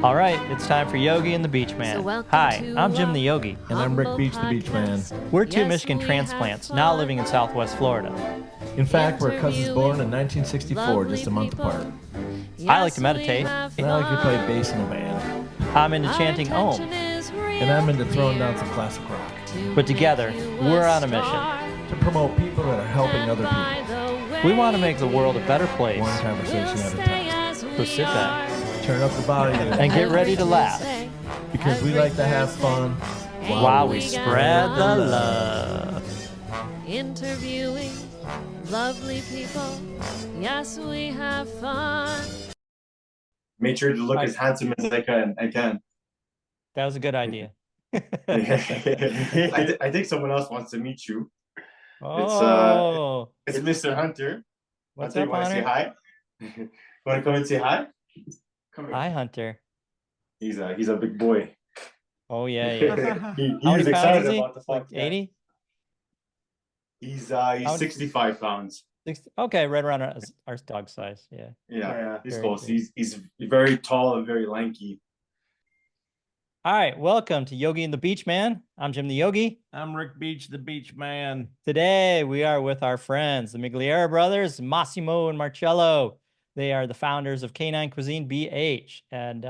All right, it's time for Yogi and the Beach Man. Hi, I'm Jim the Yogi. And I'm Rick Beach the Beach Man. We're two Michigan transplants now living in Southwest Florida. In fact, we're cousins born in 1964, just a month apart. I like to meditate. And I like to play bass in a band. I'm into chanting Om. And I'm into throwing down some classic rock. But together, we're on a mission to promote people that are helping other people. We want to make the world a better place. One conversation at a time. So sit back, turn up the volume, and get ready to laugh. Because we like to have fun while we spread the love. Interviewing lovely people, yes, we have fun. Made sure to look as handsome as I can. That was a good idea. I think someone else wants to meet you. Oh, it's Mr. Hunter. What's Hunter, up, you want to say hi? Want to come and say hi? Come here. Hi, Hunter. He's a big boy. Oh yeah. he was excited about the like 80. He's 65 pounds. 60, okay, right around our dog size. Yeah. He's close. He's very tall and very lanky. All right, welcome to Yogi and the Beach Man. I'm Jim the Yogi. I'm Rick Beach the Beach Man. Today we are with our friends, the Migliara brothers, Massimo and Marcello. They are the founders of Canine Cuisine BH, and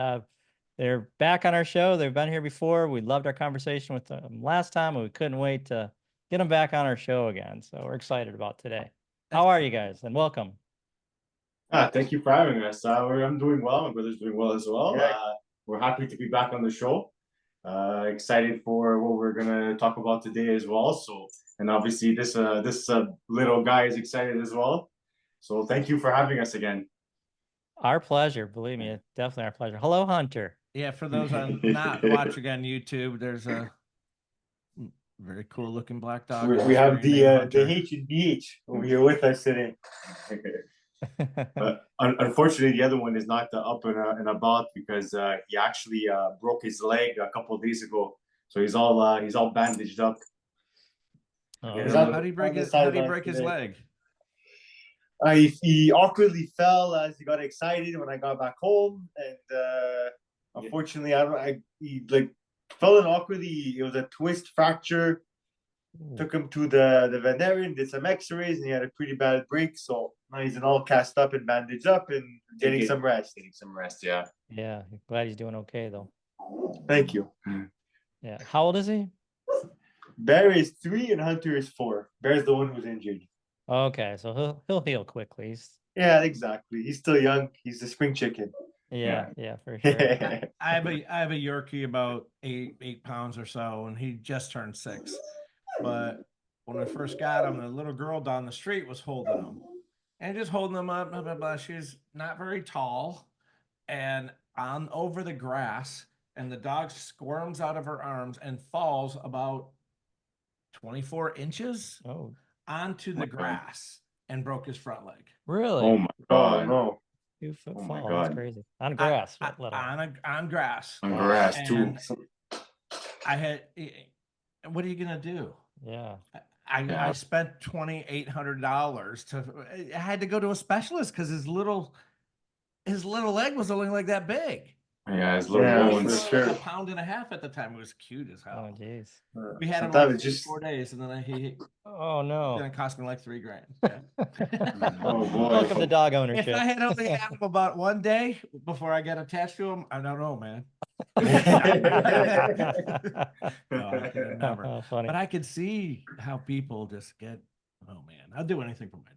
they're back on our show. They've been here before. We loved our conversation with them last time, and we couldn't wait to get them back on our show again. So we're excited about today. How are you guys? And welcome. Thank you for having us. I'm doing well. My brother's doing well as well. Yeah. We're happy to be back on the show. Excited for what we're gonna talk about today as well. So, and obviously this little guy is excited as well. So thank you for having us again. Our pleasure. Believe me, it's definitely our pleasure. Hello, Hunter. Yeah, for those not watching on YouTube, there's a very cool looking black dog. We have the H&BH over here with us today. Unfortunately, the other one is not up and about because he actually broke his leg a couple of days ago. So he's all bandaged up. How did he break his leg? He awkwardly fell as he got excited when I got back home, and unfortunately, he fell in awkwardly. It was a twist fracture. Took him to the veterinarian, did some X-rays, and he had a pretty bad break. So now he's all cast up and bandaged up and getting some rest. Yeah. Yeah, glad he's doing okay though. Thank you. Yeah. How old is he? Bear is 3 and Hunter is 4. Bear's the one who's injured. Okay, so he'll heal quickly. Yeah, exactly. He's still young. He's a spring chicken. Yeah, for sure. I have a Yorkie about 8 pounds or so, and he just turned 6. But when I first got him, the little girl down the street was holding him and just holding him up. Blah, blah, blah. She's not very tall, and on over the grass, and the dog squirms out of her arms and falls about 24 inches onto the grass and broke his front leg. Really? Oh my God! No. 2 foot fall. That's crazy. On grass. On grass. On grass too. I had. What are you gonna do? Yeah. I spent $2,800 I had to go to a specialist because his little leg was only like that big. Yeah, his little bones. Like a pound and a half at the time. It was cute as hell. Oh jeez. We had him like 4 days, and then he. Oh no. Then it cost me like $3,000. Yeah. Oh boy. Welcome to dog ownership. If I had only had him about 1 day before I got attached to him, I don't know, man. No, I could never. Oh, funny. But I could see how people just get. Oh man, I'll do anything for my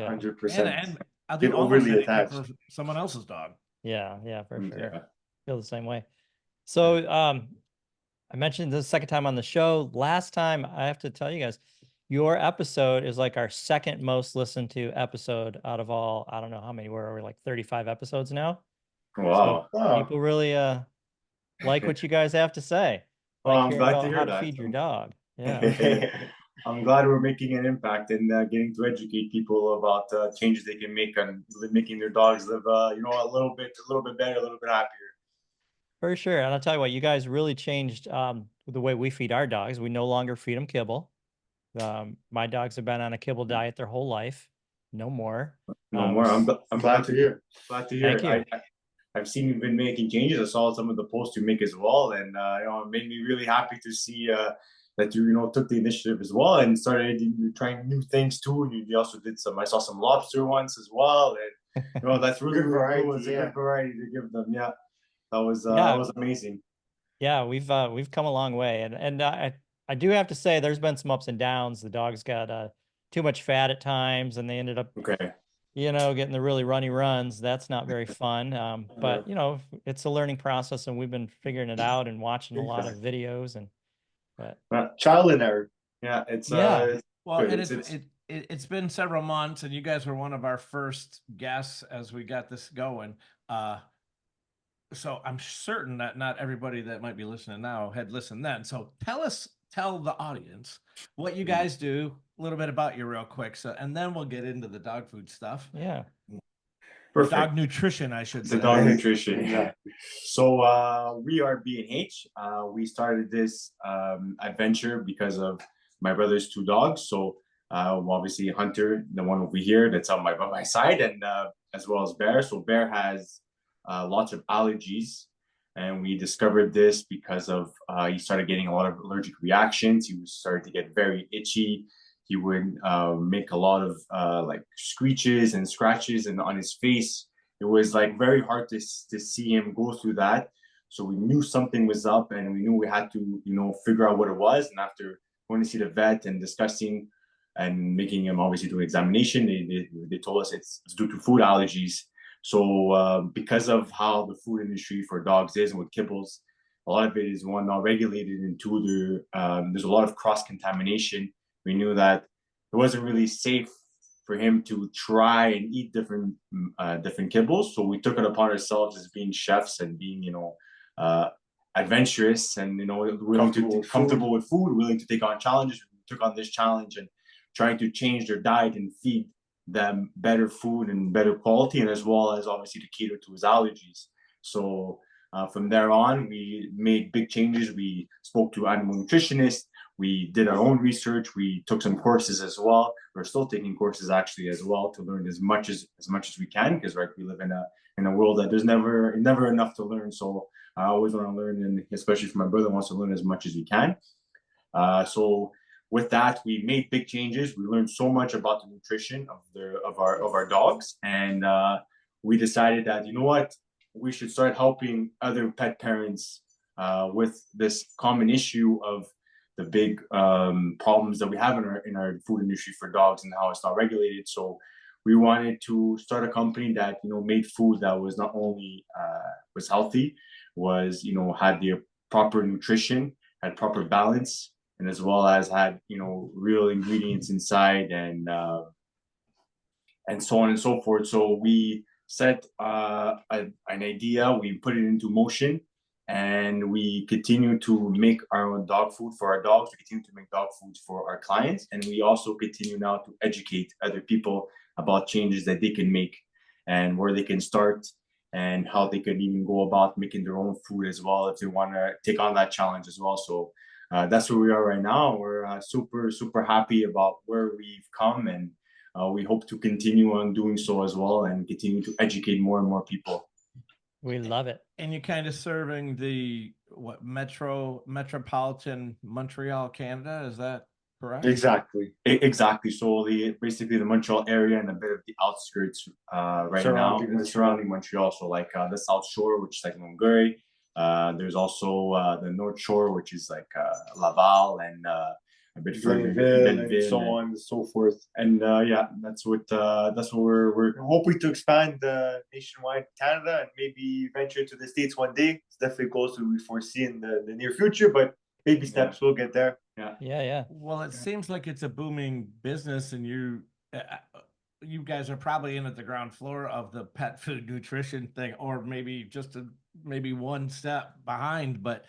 dog. 100%. And I'll do Get overly attached for someone else's dog. Yeah, for sure. Yeah. Feel the same way. So I mentioned this second time on the show. Last time, I have to tell you guys, your episode is like our second most listened to episode out of all. I don't know how many we're like 35 episodes now. Wow. So people really like what you guys have to say. Well, I'm glad about to hear how that. To feed your dog. Yeah. I'm glad we're making an impact and getting to educate people about changes they can make on making their dogs live, a little bit better, a little bit happier. For sure. And I'll tell you what, you guys really changed the way we feed our dogs. We no longer feed them kibble. My dogs have been on a kibble diet their whole life. No more. No more. I'm glad to hear. Glad to hear. Thank you. I've seen you've been making changes. I saw some of the posts you make as well, and it made me really happy to see that you took the initiative as well and started trying new things too. You also did some. I saw some lobster once as well, and that's really, really cool. It's a good variety to give them. Yeah, that was amazing. Yeah, we've come a long way, and I do have to say there's been some ups and downs. The dogs got too much fat at times, and they ended up getting the really runny runs. That's not very fun. But it's a learning process, and we've been figuring it out and watching a lot of videos but trial and error. Yeah, it's well, and it's been several months, and you guys were one of our first guests as we got this going. So I'm certain that not everybody that might be listening now had listened then. So tell the audience what you guys do, a little bit about you real quick. So, and then we'll get into the dog food stuff. Yeah. Perfect. Dog nutrition, I should say. The dog nutrition. Yeah. So we are B&H. We started this adventure because of my brother's two dogs. So obviously Hunter, the one over here that's on my side, and as well as Bear. So Bear has lots of allergies, and we discovered this because of he started getting a lot of allergic reactions. He was started to get very itchy. He would make a lot of like screeches and scratches and on his face. It was like very hard to see him go through that. So we knew something was up, and we knew we had to figure out what it was. And after going to see the vet and discussing and making him obviously do an examination, they told us it's due to food allergies. So because of how the food industry for dogs is and with kibbles, a lot of it is one, not regulated, and two, there's a lot of cross contamination. We knew that it wasn't really safe for him to try and eat different kibbles. So we took it upon ourselves as being chefs and being adventurous and willing to comfortable with food, willing to take on challenges. We took on this challenge and trying to change their diet and feed them better food and better quality, and as well as obviously to cater to his allergies. So from there on, we made big changes. We spoke to animal nutritionists. We did our own research. We took some courses as well. We're still taking courses actually as well to learn as much as we can, because we live in a world that there's never enough to learn. So I always want to learn, and especially for my brother wants to learn as much as he can. So with that, we made big changes. We learned so much about the nutrition of our dogs, and we decided that we should start helping other pet parents with this common issue of the big problems that we have in our food industry for dogs and how it's not regulated. So we wanted to start a company that made food that was not only was healthy, was had the proper nutrition, had proper balance, and as well as had real ingredients inside, and so on and so forth. So we set an idea, we put it into motion, and we continue to make our own dog food for our dogs. We continue to make dog foods for our clients, and we also continue now to educate other people about changes that they can make and where they can start and how they can even go about making their own food as well if they want to take on that challenge as well. So that's where we are right now. We're super happy about where we've come, and we hope to continue on doing so as well and continue to educate more and more people. We love it. And you're kind of serving the metropolitan Montreal, Canada, is that correct? Exactly. So basically the Montreal area and a bit of the outskirts surrounding Montreal. So like the South Shore, which is like Longueuil. There's also the North Shore, which is like Laval and a bit further, and so on and so forth. And that's what we're hoping to expand nationwide Canada and maybe venture to the States one day. It's definitely goals that we foresee in the near future, but baby steps, we'll get there. Yeah. Well, it seems like it's a booming business, and you guys are probably in at the ground floor of the pet food nutrition thing, or maybe just maybe one step behind. But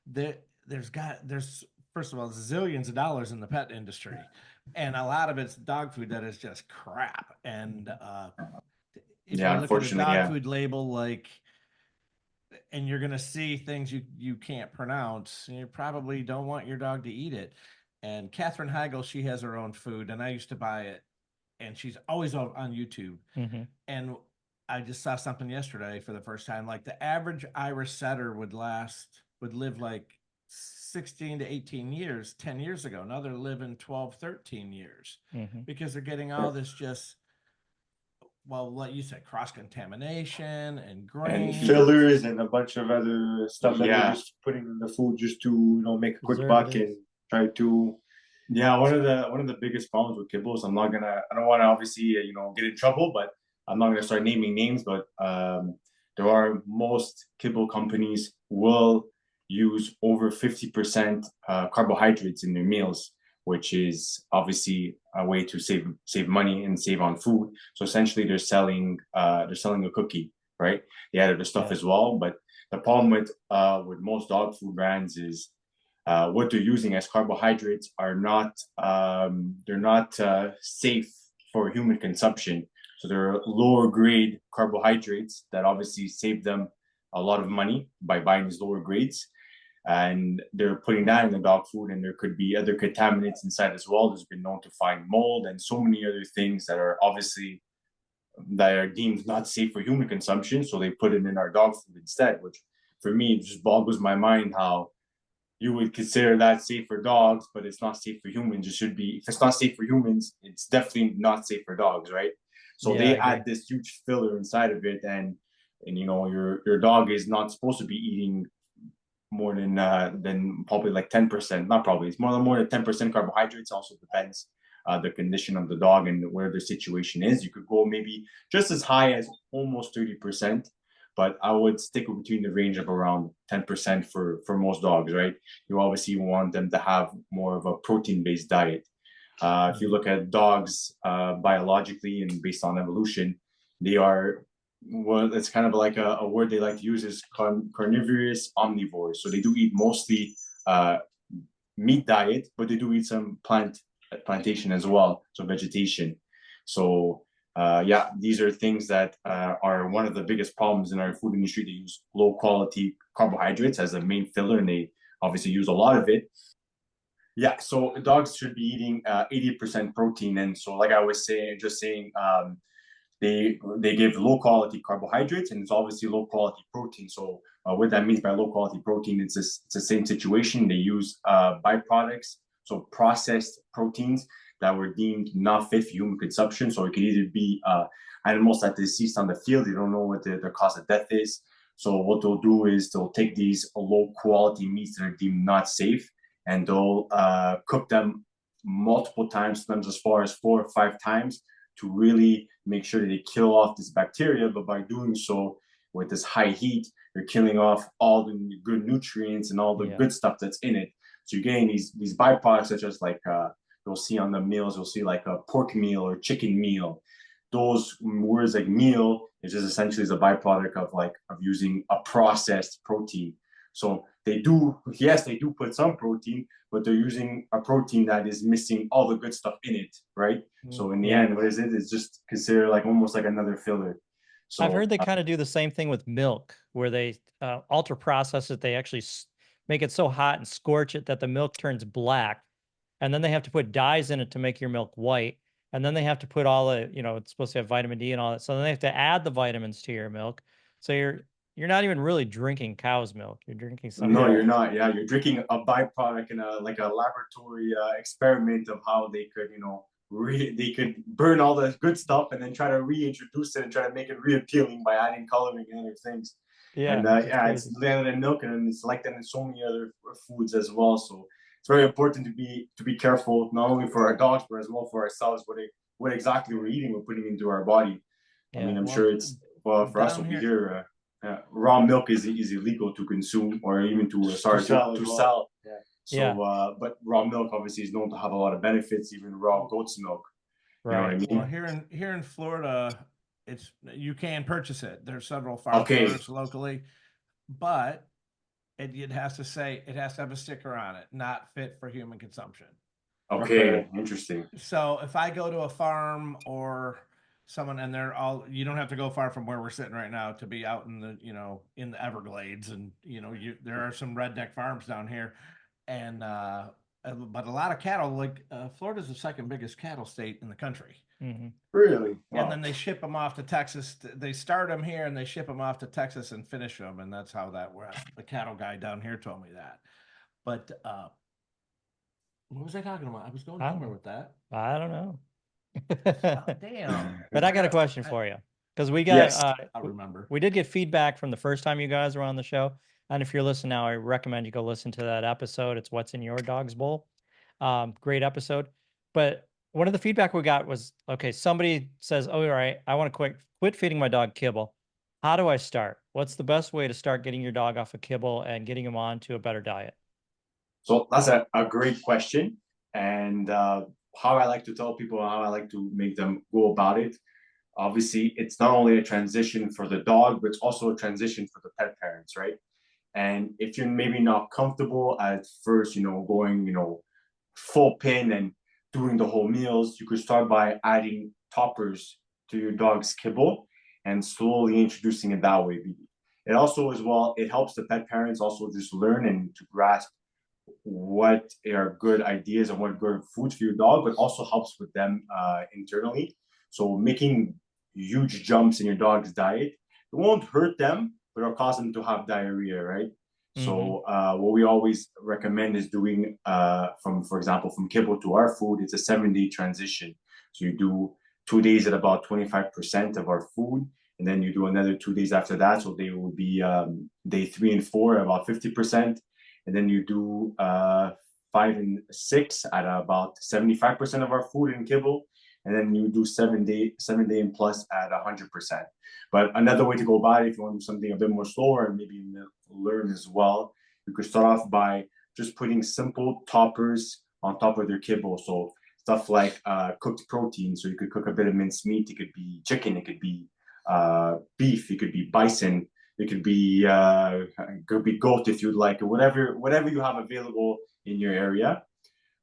there's first of all zillions of dollars in the pet industry, and a lot of it's dog food that is just crap. And if you look at the dog food label, and you're gonna see things you can't pronounce, you probably don't want your dog to eat it. And Catherine Heigl, she has her own food, and I used to buy it, and she's always on YouTube. Mm-hmm. And I just saw something yesterday for the first time. Like the average Irish setter would live like 16 to 18 years 10 years ago. Now they're living 12, 13 years Mhm. because they're getting all this just, well, like you said, cross contamination and And grain. fillers and a bunch of other stuff that they're Yeah. just putting in the food just to, you know, make a quick buck and Preservatives. try to. Yeah, one of the biggest problems with kibbles. I don't want to obviously get in trouble, but I'm not gonna start naming names. But there are most kibble companies will use over 50% carbohydrates in their meals, which is obviously a way to save money and save on food. So essentially, they're selling a cookie, right? They add other stuff Yeah. as well, but the problem with most dog food brands is what they're using as carbohydrates are not they're not safe for human consumption. So they're lower grade carbohydrates that obviously save them a lot of money by buying these lower grades. And they're putting that in the dog food, and there could be other contaminants inside as well. There's been known to find mold and so many other things that are deemed not safe for human consumption. So they put it in our dog food instead, which for me just boggles my mind how you would consider that safe for dogs, but it's not safe for humans. It should be, if it's not safe for humans, it's definitely not safe for dogs, right? So Yeah, I they agree. add this huge filler inside of it, and your dog is not supposed to be eating more than probably like 10%. Not probably, it's more than 10% carbohydrates. Also depends the condition of the dog and where the situation is. You could go maybe just as high as almost 30%, but I would stick between the range of around 10% for most dogs, right? You obviously want them to have more of a protein based diet. If you look at dogs biologically and based on evolution, they are, well, it's kind of like a word they like to use is carnivorous omnivores. So they do eat mostly uh, meat diet, but they do eat some plantation as well, so vegetation. So yeah, these are things that are one of the biggest problems in our food industry. They use low quality carbohydrates as a main filler, and they obviously use a lot of it. Yeah, so dogs should be eating 80% protein, and so like I was saying, they give low quality carbohydrates, and it's obviously low quality protein. So what that means by low quality protein, it's the same situation. They use byproducts, so processed proteins that were deemed not fit for human consumption. So it could either be animals that deceased on the field. They don't know what their cause of death is. So what they'll do is they'll take these low quality meats that are deemed not safe, and they'll cook them multiple times, sometimes as far as 4 or 5 times, to really make sure that they kill off this bacteria. But by doing so with this high heat, you're killing off all the good nutrients and all the Yeah. good stuff that's in it. So you're getting these byproducts, such as like you'll see on the meals, you'll see like a pork meal or chicken meal. Those words like meal is just essentially is a byproduct of using a processed protein. So they do, yes, they do put some protein, but they're using a protein that is missing all the good stuff in it, right? So in the Yeah. end, what is it? It's just considered like almost like another filler. I've So heard they kind of do the same thing with milk, where they ultra process it. They actually make it so hot and scorch it that the milk turns black, and then they have to put dyes in it to make your milk white. And then they have to put all the, it's supposed to have vitamin D and all that. So then they have to add the vitamins to your milk. So you're not even really drinking cow's milk. You're drinking something no, else. you're not. Yeah, you're drinking a byproduct in a like a laboratory experiment of how they could, they could burn all the good stuff and then try to reintroduce it and try to make it reappealing by adding coloring and other things. Yeah, And it's just yeah, it's crazy. like that in milk, and it's like that in so many other foods as well. So it's very important to be careful, not only for our dogs but as well for ourselves. What exactly we're eating, we're putting into our body. I mean, Yeah. I'm Well, sure it's, well, for us down over here, here. Raw milk is illegal to consume or even to sorry to sell. Yeah. Yeah. So, but raw milk obviously is known to have a lot of benefits, even raw goat's milk. You know what I Right. mean? well, here in Florida, you can purchase it. There's several farm Okay. stores locally, but it has to have a sticker on it, not fit for human consumption. Okay. Interesting. So if I go to a farm or someone and you don't have to go far from where we're sitting right now to be out in the Everglades, and there are some redneck farms down here, and but a lot of cattle, like Florida's the second biggest cattle state in the country. Mhm. Really? And Wow. then they ship them off to Texas. They start them here and they ship them off to Texas and finish them. And that's how that works. The cattle guy down here told me that. But what was I talking about? I was going I don't somewhere know. with that. I don't know. Oh, damn. But I got a question for you because we got Yes. I'll remember. we did get feedback from the first time you guys were on the show, and if you're listening now, I recommend you go listen to that episode. It's What's in Your Dog's Bowl. Great episode. But one of the feedback we got was, okay, somebody says, "Oh, all right, I want to quit feeding my dog kibble. How do I start? What's the best way to start getting your dog off of kibble and getting him on to a better diet?" So that's a great question. And how I like to tell people, how I like to make them go about it. Obviously, it's not only a transition for the dog, but it's also a transition for the pet parents, right? And if you're maybe not comfortable at first, going, full pin and doing the whole meals, you could start by adding toppers to your dog's kibble and slowly introducing it that way. It also, as well, it helps the pet parents also just learn and to grasp what are good ideas and what good foods for your dog, but also helps with them internally. So making huge jumps in your dog's diet, it won't hurt them, but it'll cause them to have diarrhea, right? So what we always recommend is doing for example, from kibble to our food, it's a 7-day transition. So you do 2 days at about 25% of our food, and then you do another 2 days after that. So they will be day 3 and 4 about 50%. And then you do 5 and 6 at about 75% of our food in kibble, and then you do 7 day and plus at 100%. But another way to go about it, if you want to do something a bit more slower and maybe learn as well, you could start off by just putting simple toppers on top of their kibble. So stuff like cooked protein. So you could cook a bit of minced meat. It could be chicken. It could be beef. It could be bison. It could be goat if you'd like, or whatever you have available in your area.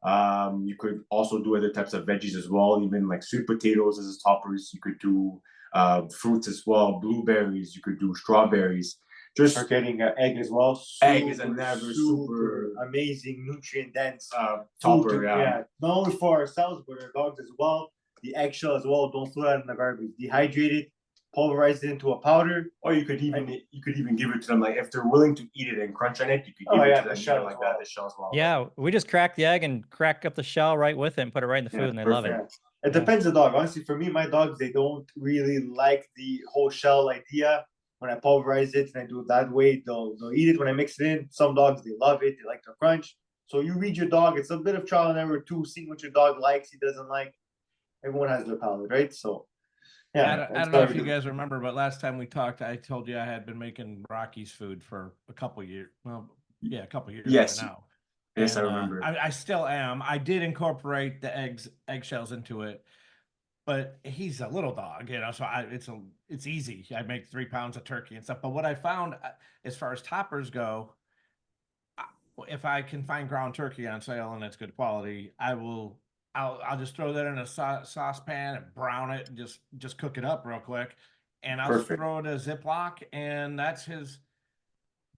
You could also do other types of veggies as well, even like sweet potatoes as toppers. You could do fruits as well, blueberries. You could do strawberries. Just Start getting an egg as well. Egg is another super amazing, nutrient dense topper. Yeah, not only for ourselves but our dogs as well. The eggshell as well. Don't throw that in the garbage. Dehydrate it, pulverize it into a powder. Or you could even give it to them, like if they're willing to eat it and crunch on it, you could give it to them, the shell like as well. that, the shell as well. Yeah, we just crack the egg and crack up the shell right with it and put it right in the food, and they love it. Yeah. It depends on the dog. Honestly, for me, my dogs, they don't really like the whole shell idea. When I pulverize it and I do it that way, they'll eat it when I mix it in. Some dogs, they love it. They like the crunch. So you read your dog. It's a bit of trial and error too, seeing what your dog likes, he doesn't like. Everyone has their palate, right? So, yeah. I don't know if you guys remember, but last time we talked, I told you I had been making Rocky's food for a couple years. Well, yeah, a couple years Yes. now. Yes, And, I remember. I still am. I did incorporate the eggshells into it, but he's a little dog, so it's easy. I make 3 pounds of turkey and stuff. But what I found, as far as toppers go, if I can find ground turkey on sale and it's good quality, I'll just throw that in a saucepan and brown it and just cook it up real quick, and I'll throw it in a Ziploc, and that's his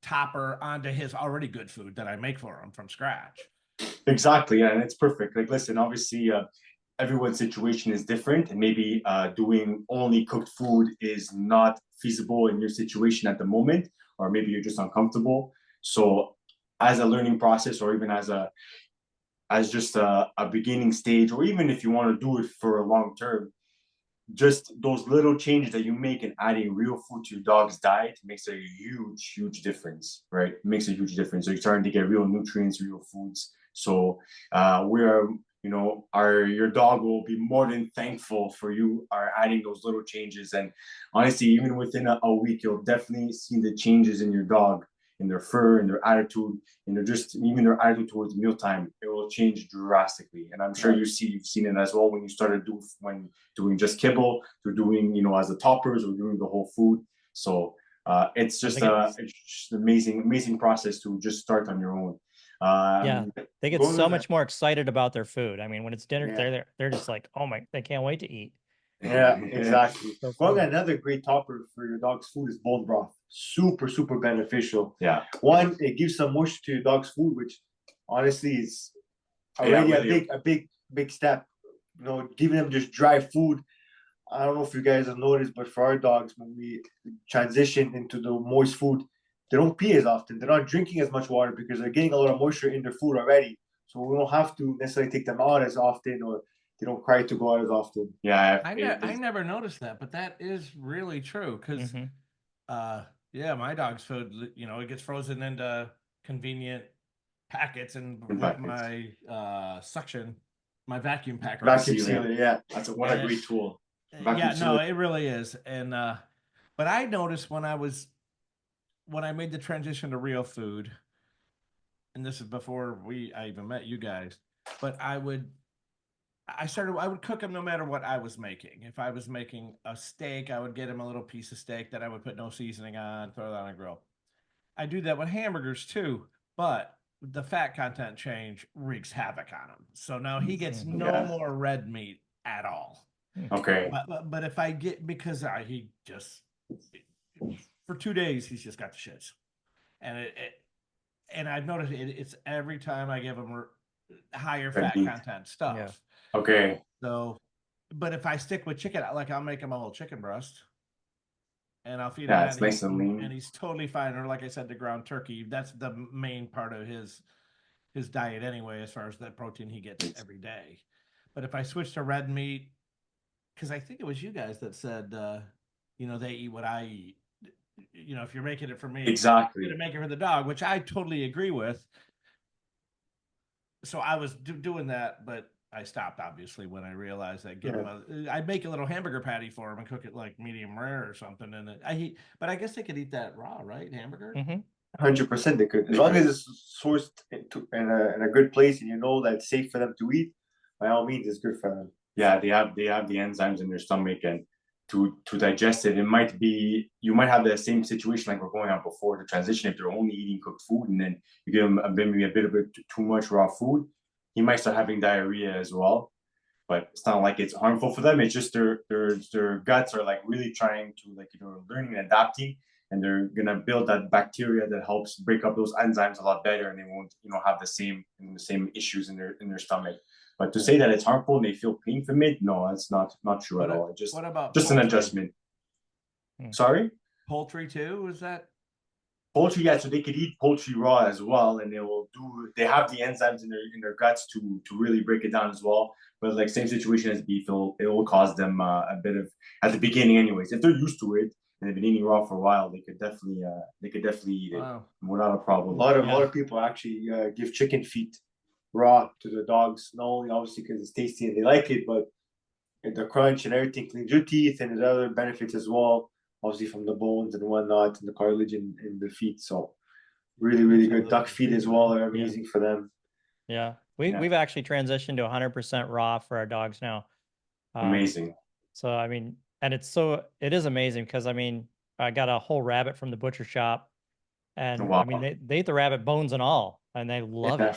topper onto his already good food that I make for him from scratch. Exactly, yeah, and it's perfect. Like, listen, obviously, everyone's situation is different, and maybe doing only cooked food is not feasible in your situation at the moment, or maybe you're just uncomfortable. So, as a learning process, or even as just a beginning stage, or even if you want to do it for a long term, just those little changes that you make in adding real food to your dog's diet makes a huge difference, right? It makes a huge difference. So you're starting to get real nutrients, real foods. So your dog will be more than thankful for you are adding those little changes. And honestly, even within a week, you'll definitely see the changes in your dog, in their fur, in their attitude, and even their attitude towards mealtime. It will change drastically. And I'm sure you've seen it as well when you started doing just kibble, to doing, as the toppers, or doing the whole food. So it's just an amazing process to just start on your own. They get so much more excited about their food. I mean, when it's dinner, they're just like, oh my, they can't wait to eat. Yeah, exactly. So Well, another great topper for your dog's food is bone broth. Super beneficial. Yeah. One, it gives some moisture to your dog's food, which honestly is already a big step giving them just dry food. I don't know if you guys have noticed, but for our dogs, when we transition into the moist food, they don't pee as often. They're not drinking as much water because they're getting a lot of moisture in their food already. So we don't have to necessarily take them out as often, or they don't cry to go out as often. Yeah, I never noticed that, but that is really true because, yeah, my dog's food, it gets frozen into convenient packets, and with my suction, my vacuum packer. Vacuum sealer, yeah. That's what a great tool. Yeah, no, it really is. And but I noticed when I made the transition to real food, and this is before I even met you guys, but I would cook him no matter what I was making. If I was making a steak, I would get him a little piece of steak that I would put no seasoning on, throw that on a grill. I do that with hamburgers too, but the fat content change wreaks havoc on him. So now he gets no more red meat at all. Okay. But if I get, because he just, for 2 days, he's just got the shits. And and I've noticed it's every time I give him higher fat content stuff. Yeah. Okay. So, but if I stick with chicken, like I'll make him a little chicken breast, and I'll feed him that, it's nice and lean, and he's totally fine. Or like I said, the ground turkey. That's the main part of his diet anyway, as far as the protein he gets every day. But if I switch to red meat, because I think it was you guys that said, they eat what I eat. If you're making it for me, exactly, you're gonna make it for the dog, which I totally agree with. So I was doing that, but I stopped obviously when I realized that I'd make a little hamburger patty for him and cook it like medium rare or something. And but I guess they could eat that raw, right? Hamburger. 100% they could, as long as it's sourced in a good place and that it's safe for them to eat. By all means, it's good for them. Yeah, they have the enzymes in their stomach, and to digest it, you might have the same situation like we're going on before the transition. If they're only eating cooked food and then you give them maybe a bit too much raw food, he might start having diarrhea as well. But it's not like it's harmful for them. It's just their guts are like really trying to learning and adapting, and they're gonna build that bacteria that helps break up those enzymes a lot better, and they won't have the same issues in their stomach. But to say that it's harmful and they feel pain from it, no, that's not true at all. It's what about just an adjustment. Sorry? Poultry too? Is that? Poultry, yeah, so they could eat poultry raw as well, and they have the enzymes in their guts to really break it down as well. But like same situation as beef, it will cause them a bit of, at the beginning anyways. If they're used to it and they've been eating raw for a while, they could definitely eat it without a problem. A lot of people actually give chicken feet raw to the dogs, not only obviously because it's tasty and they like it, but the crunch and everything cleans your teeth, and there's other benefits as well, obviously from the bones and whatnot and the cartilage in the feet. So really good. Duck feet as well are amazing for them. Yeah, we've actually transitioned to 100% raw for our dogs now. Amazing. So I mean, and it is amazing because I mean, I got a whole rabbit from the butcher shop, and I mean they eat the rabbit bones and all, and they love it.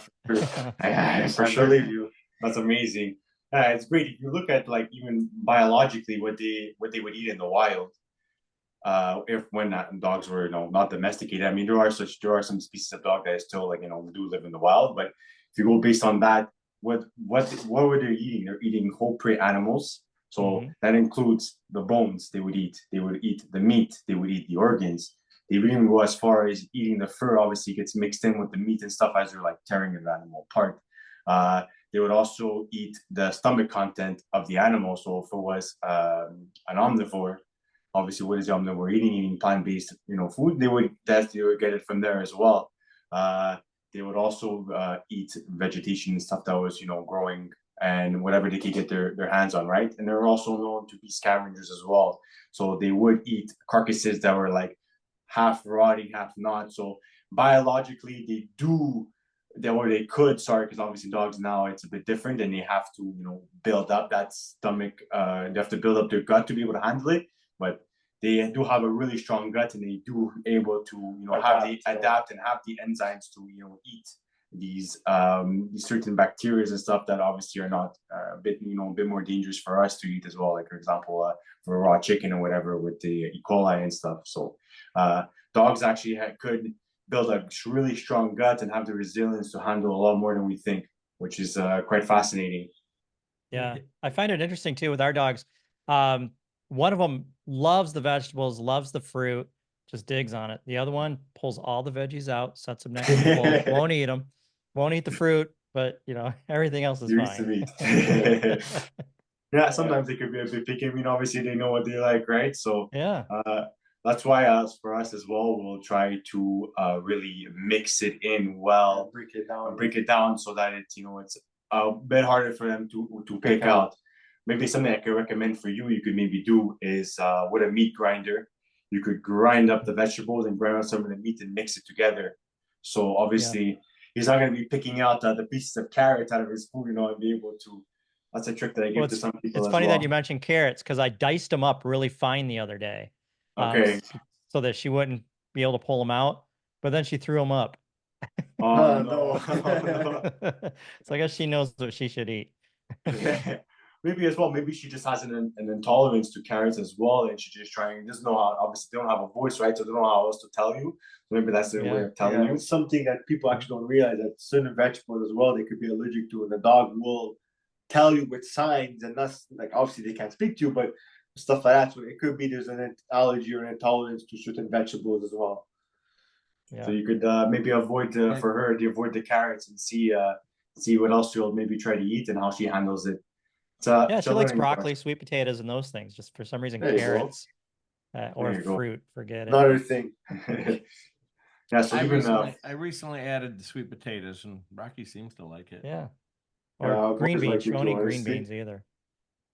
For sure. That's amazing. It's great if you look at like even biologically what they would eat in the wild. When dogs were not domesticated. I mean, there are some species of dog that still do live in the wild. But if you go based on that, what were they eating? They're eating whole prey animals. So that includes the bones they would eat. They would eat the meat. They would eat the organs. They would even go as far as eating the fur. Obviously, gets mixed in with the meat and stuff as they're like tearing the animal apart. They would also eat the stomach content of the animal. So if it was an omnivore, obviously, what is the omnivore eating plant-based food? They would get it from there as well. They would also eat vegetation and stuff that was growing and whatever they could get their hands on, right? And they're also known to be scavengers as well. So they would eat carcasses that were like half rotting, half not. So biologically, they could, because obviously dogs now it's a bit different, and they have to build up that stomach. They have to build up their gut to be able to handle it. But they do have a really strong gut, and they do able to adapt and have the enzymes to eat these certain bacteria and stuff that obviously are not a bit more dangerous for us to eat as well. Like for example, for raw chicken or whatever with the E. coli and stuff. So dogs actually could build a really strong gut and have the resilience to handle a lot more than we think, which is quite fascinating. Yeah. I find it interesting too with our dogs. One of them loves the vegetables, loves the fruit, just digs on it. The other one pulls all the veggies out, sets them next to the bowl, won't eat them, won't eat the fruit, but everything else is You're used to fine. meat. Yeah, sometimes they could be a bit picky. I mean, obviously they know what they like, right? So Yeah. that's why for us as well, we'll try to really mix it in well, break it down so that it's it's a bit harder for them to pick out. Maybe something I could recommend for you, you could maybe do is with a meat grinder, you could grind up the vegetables and grind up some of the meat and mix it together. So obviously he's not going to be picking out the pieces of carrot out of his food, and be able to. That's a trick that I Well, give to some people it's as funny well. that you mentioned carrots because I diced them up really fine the other day, Okay. so that she wouldn't be able to pull them out. But then she threw them up. Oh no. So I guess she knows what she should eat. Maybe as well. Maybe she just has an intolerance to carrots as well, and she just doesn't know how. Obviously, they don't have a voice, right? So they don't know how else to tell you. So maybe that's their way of telling you. It's something that people actually don't realize, that certain vegetables as well they could be allergic to, and the dog will tell you with signs, and that's like obviously they can't speak to you, but stuff like that. So it could be there's an allergy or an intolerance to certain vegetables as well. Yeah. So you could maybe avoid for her to avoid the carrots and see what else she'll maybe try to eat and how she handles it. Yeah, she likes broccoli, sweet potatoes, and those things. Just for some reason, carrots or fruit, forget it. Another thing. Yeah, so I recently added the sweet potatoes, and Rocky seems to like it. Yeah. Or green beans. She won't eat green beans either.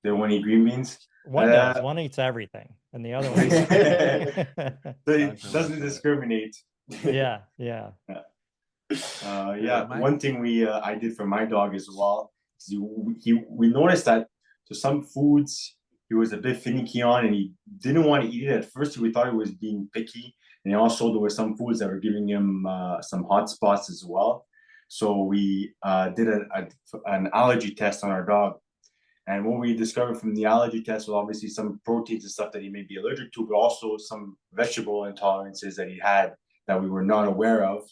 They won't eat green beans? One does. One eats everything, and the other one so he doesn't discriminate. Yeah. One thing I did for my dog as well is we noticed that to some foods he was a bit finicky on, and he didn't want to eat it at first. We thought he was being picky, and also there were some foods that were giving him some hot spots as well. So we did an allergy test on our dog, and what we discovered from the allergy test was obviously some proteins and stuff that he may be allergic to, but also some vegetable intolerances that he had that we were not aware of.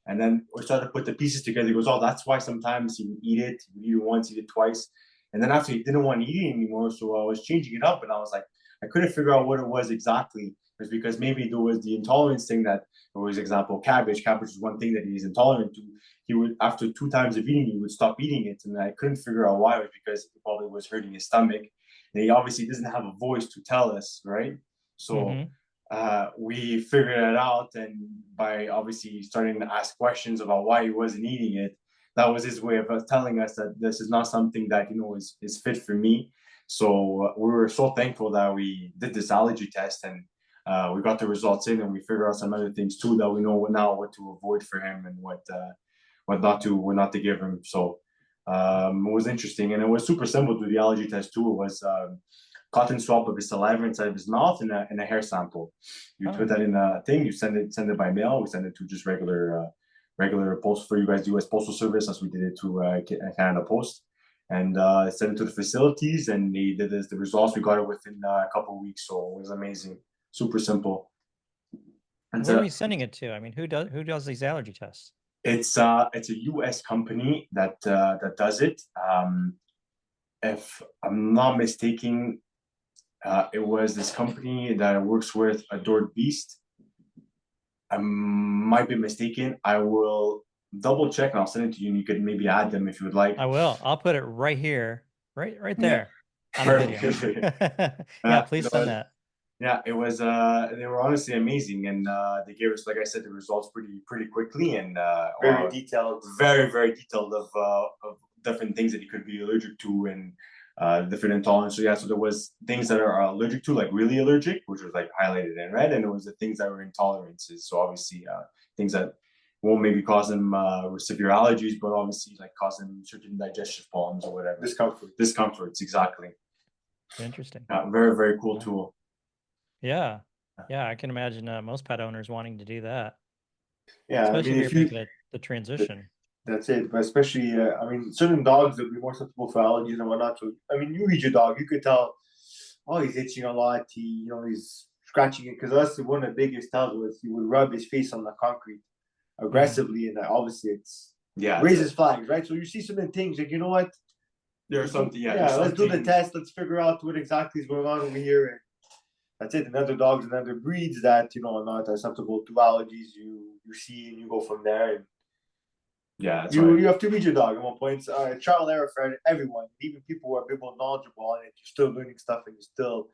And then we started to put the pieces together. He goes, oh, that's why sometimes he would eat it. He would eat it once, eat it twice. And then after he didn't want to eat it anymore, so I was changing it up, and I was like, I couldn't figure out what it was exactly. It was because maybe there was the intolerance thing that, for example, cabbage. Cabbage is one thing that he's intolerant to. He would, after 2 times of eating, he would stop eating it. And I couldn't figure out why. It was because it probably was hurting his stomach. And he obviously doesn't have a voice to tell us, right? So we figured it out, and by obviously starting to ask questions about why he wasn't eating it, that was his way of telling us that this is not something that is fit for me. So we were so thankful that we did this allergy test, and we got the results in, and we figured out some other things too that we know now what to avoid for him and what not to give him. So it was interesting, and it was super simple to do the allergy test too. It was cotton swab of his saliva inside of his mouth and a hair sample. You put that in a thing, you send it by mail. We send it to just regular post for you guys, US Postal Service, as we did it to Canada Post, and sent it to the facilities, and they did the results. We got it within a couple of weeks, so it was amazing. Super simple. And where are we sending it to? I mean, who does these allergy tests? It's a US company that does it. If I'm not mistaken, it was this company that works with Adored Beast. I might be mistaken. I will double check and I'll send it to you, and you could maybe add them if you would like. I will. I'll put it right here, right there. On the video. Yeah, please send that. Yeah, it was. They were honestly amazing, and they gave us, like I said, the results pretty quickly, and very detailed, very detailed of different things that you could be allergic to, and different intolerance. So there was things that are allergic to, like really allergic, which was like highlighted in red, and it was the things that were intolerances. So obviously things that won't maybe cause them severe allergies, but obviously like cause them certain digestive problems or whatever. Discomforts, exactly. Interesting. Very cool tool. Yeah, I can imagine most pet owners wanting to do that. Yeah, especially if you're making the transition. That's it. But especially, certain dogs will be more susceptible for allergies and whatnot. So, you read your dog, you could tell, oh, he's itching a lot. He's scratching it. Because us, one of the biggest tells was he would rub his face on the concrete aggressively, and obviously it's raises flags, right? So you see certain things like, you know what? There's something, yeah. Yeah, there's let's do the something- test. Let's figure out what exactly is going on over here. And that's it. And other dogs and other breeds that are not acceptable to allergies. You see and you go from there. And Yeah, that's you right. you have to read your dog at one point. It's trial and error for everyone, even people who are a bit more knowledgeable on it. You're still learning stuff, and you still,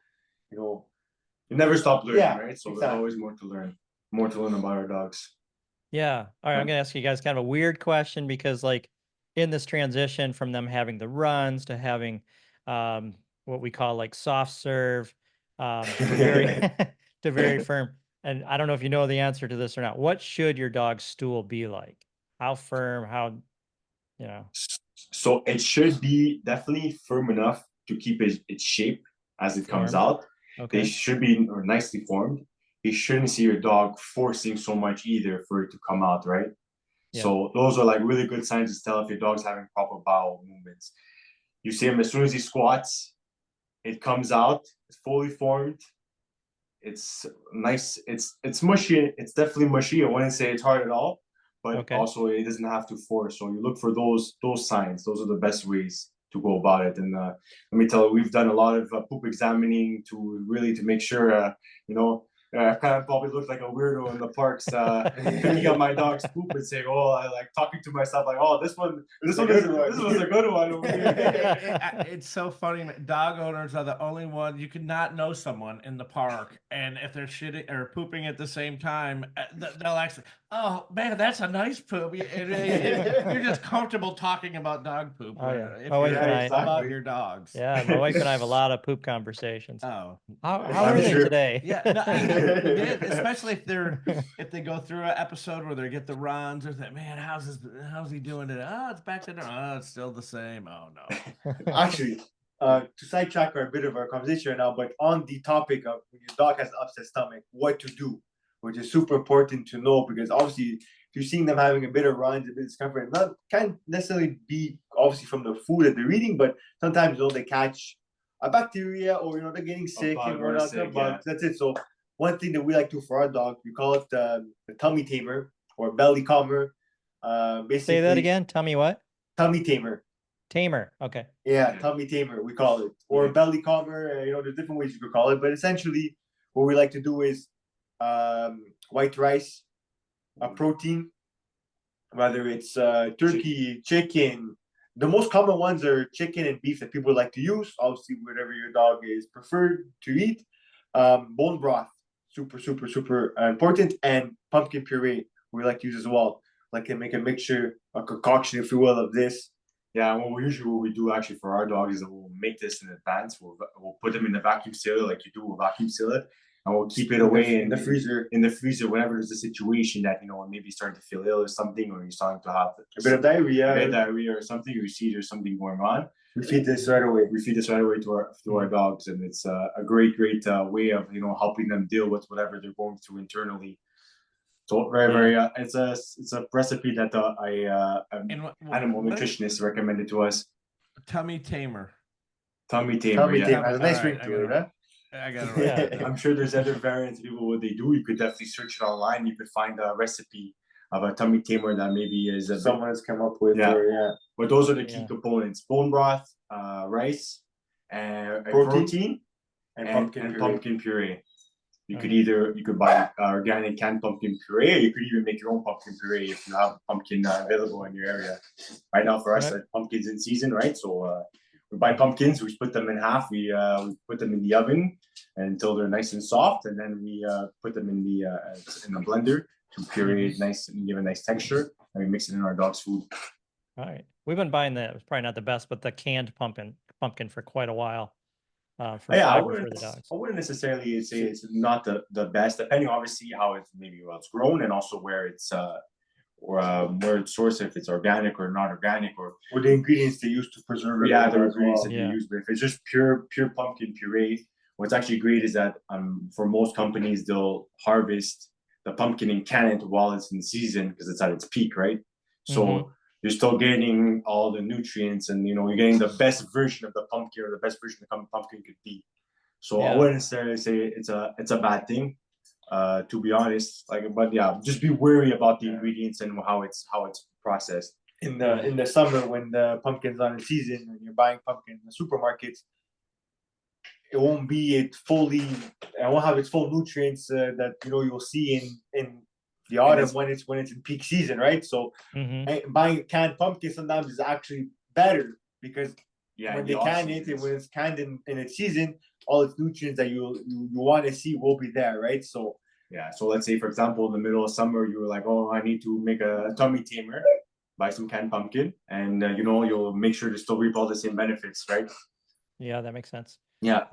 You never stop learning, Yeah, right? So exactly. there's always more to learn. More to learn about our dogs. Yeah. All right. I'm Right. gonna ask you guys kind of a weird question because, like, in this transition from them having the runs to having what we call like soft serve to very to very firm. And I don't know if you know the answer to this or not. What should your dog's stool be like? How firm? How you know? So it should be definitely firm enough to keep its shape as it comes Formed. out. They Okay. should be nicely formed. You shouldn't see your dog forcing so much either for it to come out, right? Yeah. So those are like really good signs to tell if your dog's having proper bowel movements. You see him as soon as he squats, it comes out, it's fully formed. It's nice. It's mushy. It's definitely mushy. I wouldn't say it's hard at all, but Okay. also it doesn't have to force. So you look for those signs. Those are the best ways to go about it. And let me tell you, we've done a lot of poop examining to make sure I kind of probably looked like a weirdo in the parks, picking up my dog's poop and saying, "Oh, I like talking to myself like, oh, this one was a good one over here." It's so funny. Dog owners are the only one you could not know someone in the park, and if they're shitting or pooping at the same time, they'll actually, oh man, that's a nice poop. You're just comfortable talking about dog poop. Oh, yeah. If My wife you're and I- about your dogs. Yeah, my wife and I have a lot of poop conversations. Oh, How I'm are they sure. today? yeah, no, especially if they go through an episode where they get the runs or that, man, how's he doing it? Oh, it's back to there. Oh, it's still the same. Oh no. Actually, to sidetrack a bit of our conversation right now, but on the topic of when your dog has an upset stomach, what to do, which is super important to know because obviously if you're seeing them having a bit of runs, a bit of discomfort, can't necessarily be obviously from the food that they're eating, but sometimes they catch a bacteria or they're getting sick bug and or a whatnot. sick, But yeah. that's it. So one thing that we like to do for our dog, we call it the tummy tamer or belly calmer. Basically, Say that again. Tell me what? Tummy tamer. Tamer. Okay. Yeah, tummy tamer, we call it, or Yeah. belly calmer. There's different ways you could call it, but essentially, what we like to do is white rice, a protein, whether it's turkey, chicken. The most common ones are chicken and beef that people like to use. Obviously, whatever your dog is preferred to eat. Bone broth, super, super, super important, and pumpkin puree we like to use as well. Like to make a mixture, a concoction, if you will, of this. Yeah, what we do actually for our dogs is that we'll make this in advance. We'll put them in the vacuum sealer like you do a vacuum sealer, and we'll keep it away in the freezer. In the freezer, whenever there's a situation that maybe starting to feel ill or something, or you're starting to have A bit of diarrhea. or something, or you see there's something going on. We feed this right away. We feed this right away to our dogs, and it's a great way of helping them deal with whatever they're going through internally. So very it's a recipe that animal nutritionist recommended to us. Tummy tamer. Tummy tamer. Tummy Yeah. tamer has a nice All ring right, to it, huh? I got it. Yeah. I'm sure there's other variants of people what they do. You could definitely search it online. You could find a recipe of a tummy tamer that maybe is Someone has come up with. Yeah. But those are the key Yeah. components: bone broth, rice, and Protein, and pumpkin puree. You could buy organic canned pumpkin puree, or you could even make your own pumpkin puree if you have pumpkin available in your area. Right now, for us, Right. pumpkins in season, right? So we buy pumpkins, we split them in half, we put them in the oven until they're nice and soft, and then we put them in the blender to puree it nice and give a nice texture, and we mix it in our dog's food. All right. We've been buying it's probably not the best, but the canned pumpkin for quite a while. For I fiber for the dogs. wouldn't necessarily say it's not the best, depending obviously how it's grown and also where it's sourced, if it's organic or not organic, or the ingredients they use to preserve it. the ingredients that Yeah. they use. But if it's just pure pumpkin puree, what's actually great is that for most companies they'll harvest the pumpkin and can it while it's in season because it's at its peak, right? So Mhm. you're still getting all the nutrients, and you're getting the best version of the pumpkin, or the best version of the pumpkin could be. So I Yeah. wouldn't necessarily say it's a bad thing, to be honest. But yeah, just be wary about the ingredients and how it's processed. in the summer when the pumpkin's on in season and you're buying pumpkin in the supermarkets, it won't be it fully. It won't have its full nutrients that you'll see in the autumn when it's in peak season, right? So buying canned pumpkin sometimes is actually better because when they can it and when it's canned in its season, all its nutrients that you want to see will be there, right? So yeah. So let's say, for example, in the middle of summer, you were like, oh, I need to make a tummy tamer. Buy some canned pumpkin, and you'll make sure to still reap all the same benefits, right? Yeah, that makes sense. Yeah.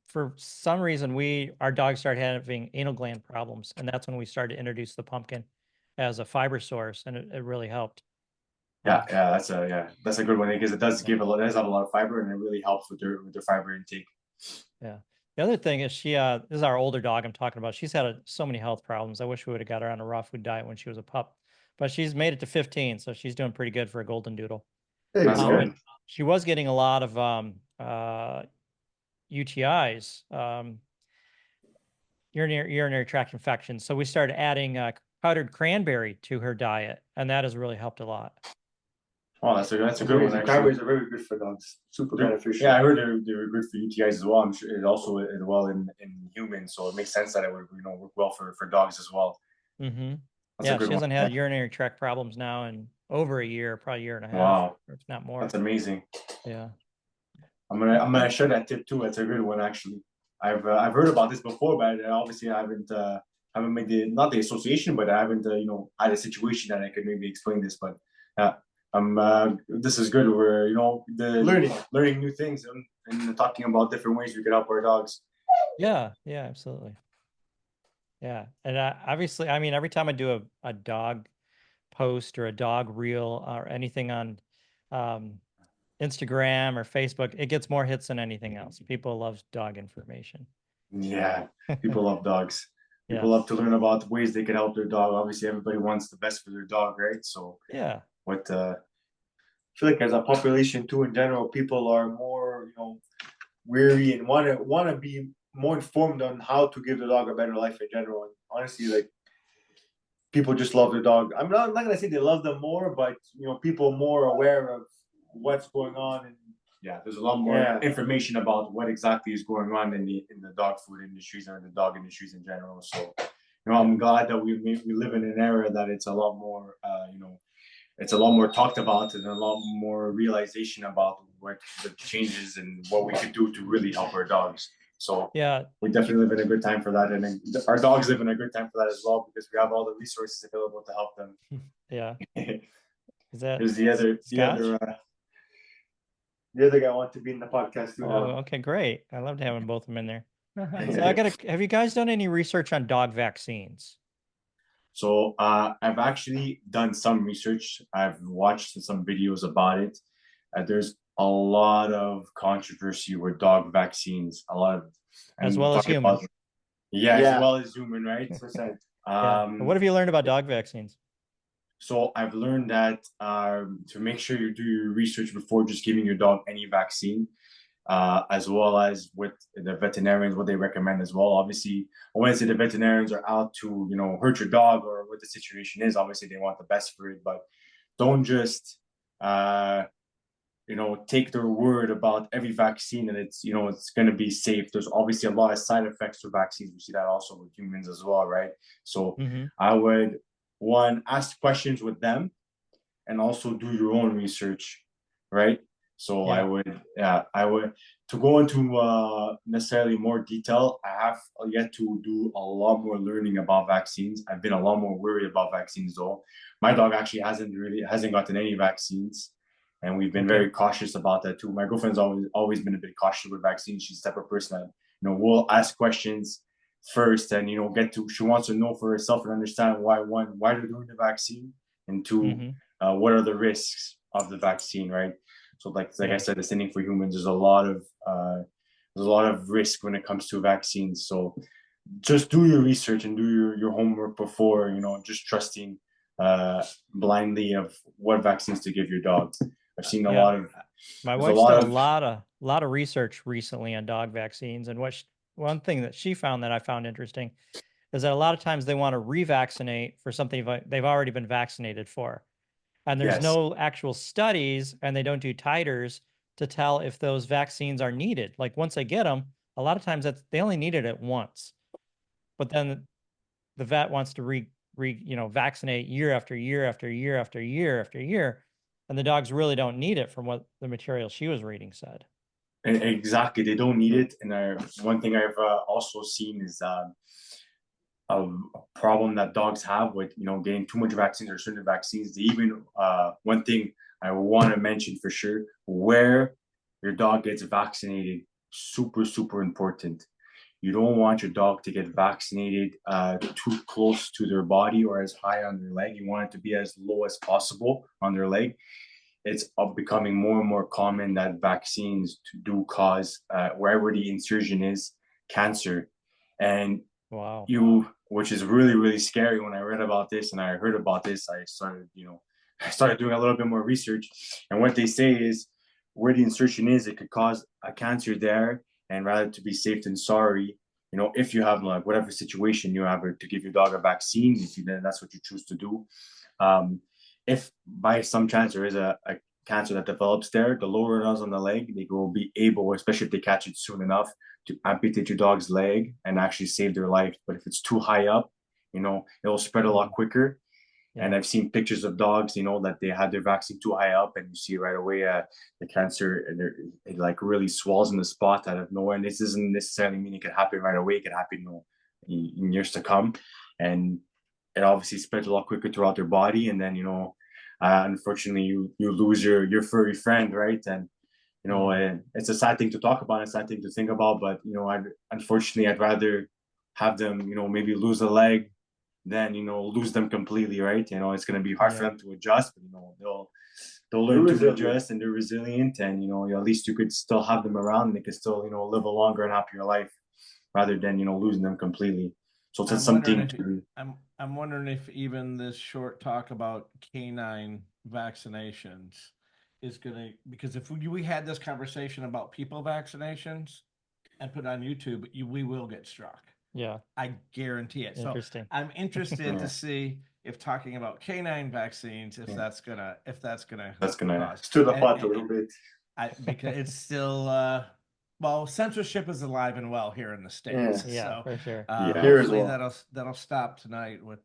For some reason our dogs started having anal gland problems, and that's when we started to introduce the pumpkin as a fiber source, and it really helped. Yeah, that's a good one because it does have a lot of fiber, and it really helps with their fiber intake. Yeah. The other thing is this is our older dog I'm talking about. She's had so many health problems. I wish we would have got her on a raw food diet when she was a pup, but she's made it to 15, so she's doing pretty good for a golden doodle. That's good. She was getting a lot of UTIs, urinary tract infections. So we started adding powdered cranberry to her diet, and that has really helped a lot. Oh, that's a good one. Cranberries are very good for dogs. Super beneficial. Yeah, I heard they were good for UTIs as well. I'm sure it also as well in humans. So it makes sense that it would work well for dogs as well. Mm-hmm. Yeah, she hasn't had urinary tract problems now in over a year, probably a year and a half. Wow, if not more. That's amazing. Yeah, I'm gonna share that tip too. That's a good one actually. I've heard about this before, but obviously I haven't made not the association, but I haven't had a situation that I could maybe explain this. But this is good. We're learning new things and talking about different ways we could help our dogs. Yeah, absolutely. Yeah, and obviously, I mean, every time I do a dog post or a dog reel or anything on Instagram or Facebook, it gets more hits than anything else. People love dog information. Yeah, people love dogs. People love to learn about ways they can help their dog. Obviously, everybody wants the best for their dog, right? So yeah, I feel like as a population too, in general, people are more weary and want to be more informed on how to give the dog a better life in general. And honestly, like people just love their dog. I'm not gonna say they love them more, but people more aware of what's going on. And there's a lot more information about what exactly is going on in the dog food industries or the dog industries in general. So I'm glad that we live in an era that it's a lot more it's a lot more talked about and a lot more realization about what the changes and what we could do to really help our dogs. So we definitely live in a good time for that, and our dogs live in a good time for that as well because we have all the resources available to help them. Yeah. Is that there's the other guy want to be in the podcast too. Oh, okay, great. I loved having both of them in there. So have you guys done any research on dog vaccines? So I've actually done some research. I've watched some videos about it. There's a lot of controversy with dog vaccines. A lot of as well as human. As well as human, right? What have you learned about dog vaccines? So I've learned that to make sure you do your research before just giving your dog any vaccine. As well as with the veterinarians, what they recommend as well. Obviously, I want to say the veterinarians are out to hurt your dog or what the situation is. Obviously, they want the best for it, but don't just take their word about every vaccine and it's going to be safe. There's obviously a lot of side effects to vaccines. We see that also with humans as well, right? So I would ask questions with them and also do your own research, right? So I would to go into necessarily more detail. I have yet to do a lot more learning about vaccines. I've been a lot more worried about vaccines though. My dog actually hasn't gotten any vaccines, and we've been very cautious about that too. My girlfriend's always been a bit cautious with vaccines. She's the type of person that will ask questions first and she wants to know for herself and understand why they're doing the vaccine, and two, what are the risks of the vaccine, right? So like I said, the same thing for humans. There's a lot of risk when it comes to vaccines. So just do your research and do your homework before just trusting blindly of what vaccines to give your dog. I've seen a lot of. My wife's done a lot of research recently on dog vaccines, and one thing that she found that I found interesting is that a lot of times they want to revaccinate for something they've already been vaccinated for. And there's Yes. no actual studies, and they don't do titers to tell if those vaccines are needed. Like once they get them, a lot of times they only need it once, but then the vet wants to vaccinate year after year after year after year after year, and the dogs really don't need it from what the material she was reading said. Exactly, they don't need it. And one thing I've also seen is a problem that dogs have with getting too much vaccines or certain vaccines. They even one thing I want to mention for sure, where your dog gets vaccinated, super important. You don't want your dog to get vaccinated too close to their body or as high on their leg. You want it to be as low as possible on their leg. It's becoming more and more common that vaccines do cause wherever the insertion is cancer. And Wow. which is really scary. When I read about this and I heard about this, I started doing a little bit more research. And what they say is where the insertion is, it could cause a cancer there. And rather to be safe than sorry, if you have like whatever situation you have, to give your dog a vaccine, then that's what you choose to do. If by some chance there is a cancer that develops there, the lower it is on the leg, they will be able, especially if they catch it soon enough, to amputate your dog's leg and actually save their life. But if it's too high up, it'll spread a lot quicker. Yeah. And I've seen pictures of dogs, that they had their vaccine too high up, and you see right away the cancer, and it like really swells in the spot out of nowhere. And this doesn't necessarily mean it could happen right away. It could happen, in years to come, and it obviously spreads a lot quicker throughout their body. And then unfortunately, you lose your furry friend, right? And it's a sad thing to talk about, a sad thing to think about. But unfortunately, I'd rather have them, maybe lose a leg than lose them completely, right? It's going to be hard for them to adjust, but they'll learn to adjust, and they're resilient. And at least you could still have them around, and they could still live a longer and happier life, rather than losing them completely. So it's something I'm wondering if even this short talk about canine vaccinations is gonna, because if we had this conversation about people vaccinations and put it on YouTube, we will get struck. Yeah, I guarantee it. interesting. So I'm interested to see if talking about canine vaccines, if that's gonna stir the pot a little bit. Because it's still well, censorship is alive and well here in the States. Yeah, So for sure. hopefully that'll stop tonight with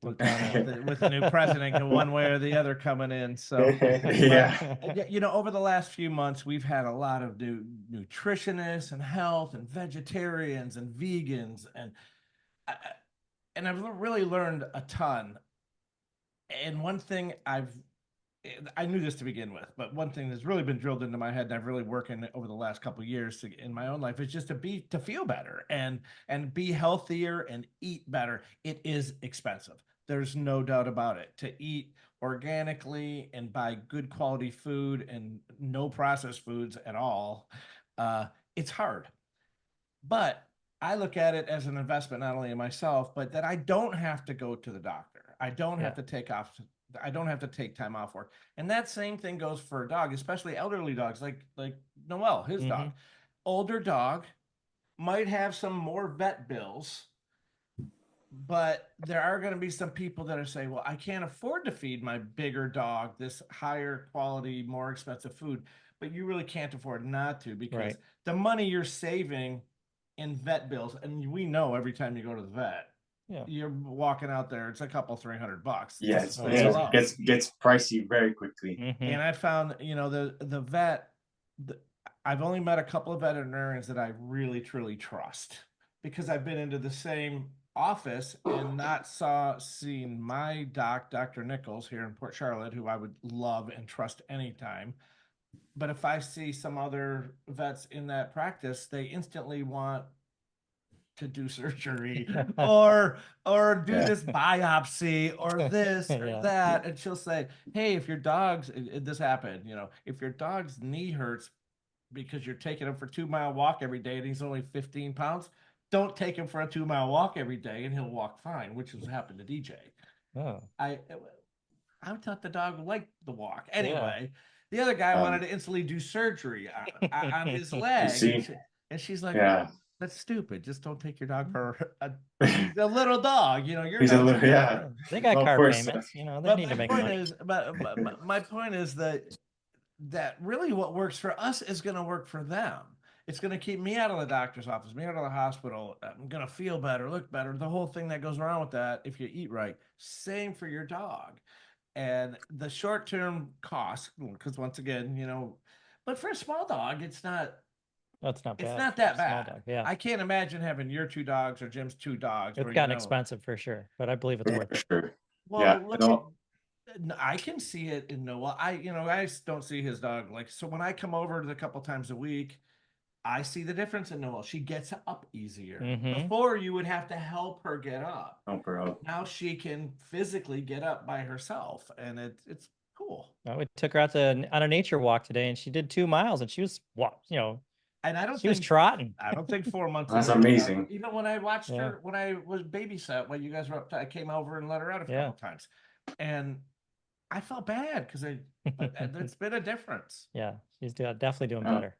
With the new president, one way or the other coming in. So over the last few months, we've had a lot of new nutritionists and health and vegetarians and vegans, and I've really learned a ton. And one thing I knew this to begin with, but one thing that's really been drilled into my head, and I've really working over the last couple of years in my own life, is just to feel better and be healthier and eat better. It is expensive. There's no doubt about it. To eat organically and buy good quality food and no processed foods at all, it's hard. But I look at it as an investment, not only in myself, but that I don't have to go to the doctor. I don't have to take time off work. And that same thing goes for a dog, especially elderly dogs like Noel, his dog. Older dog might have some more vet bills, but there are going to be some people that are saying, well, I can't afford to feed my bigger dog this higher quality, more expensive food. But you really can't afford not to, because the money you're saving in vet bills, and we know every time you go to the vet, you're walking out there, it's a couple $300. Yeah, it gets pricey very quickly. And I found, the vet, I've only met a couple of veterinarians that I really truly trust, because I've been into the same office and not seen my Dr. Nichols here in Port Charlotte, who I would love and trust anytime. But if I see some other vets in that practice, they instantly want to do surgery or do this biopsy or this or that. And she'll say, hey, if your dog's, this happened, if your dog's knee hurts because you're taking him for a 2-mile walk every day and he's only 15 pounds, don't take him for a 2-mile walk every day and he'll walk fine, which has happened to DJ. I thought the dog liked the walk. Anyway, the other guy wanted to instantly do surgery on his leg. And she's like, That's stupid. Just don't take your dog for he's a little dog. You know, your He's a dog's little, yeah. They got Well, of car course. payments, you know, they But need to my make point money. is, my point is that really what works for us is going to work for them. It's going to keep me out of the doctor's office, me out of the hospital. I'm going to feel better, look better. The whole thing that goes around with that, if you eat right. Same for your dog. And the short term cost, because once again, you know, but for a small dog, That's not it's bad. not for a that small bad. dog, yeah. I can't imagine having your 2 dogs or Jim's 2 dogs It's where, you gotten know, expensive for sure, but I believe it's For worth it. sure. well, Yeah. look No. I can see it in Noah. I don't see his dog like so. When I come over a couple times a week, I see the difference in Noah. She gets up easier. Mhm. Before you would have to help her get up. Help her out. Now she can physically get up by herself, and it's cool. We took her out on a nature walk today, and she did 2 miles, and she was And she was trotting. I don't think 4 months. That's is enough. amazing. Even when I watched Yeah. her when I was babysat, when you guys were up, I came over and let her out a couple times, and I felt bad because it's been a difference. Yeah, she's definitely doing Yeah. better.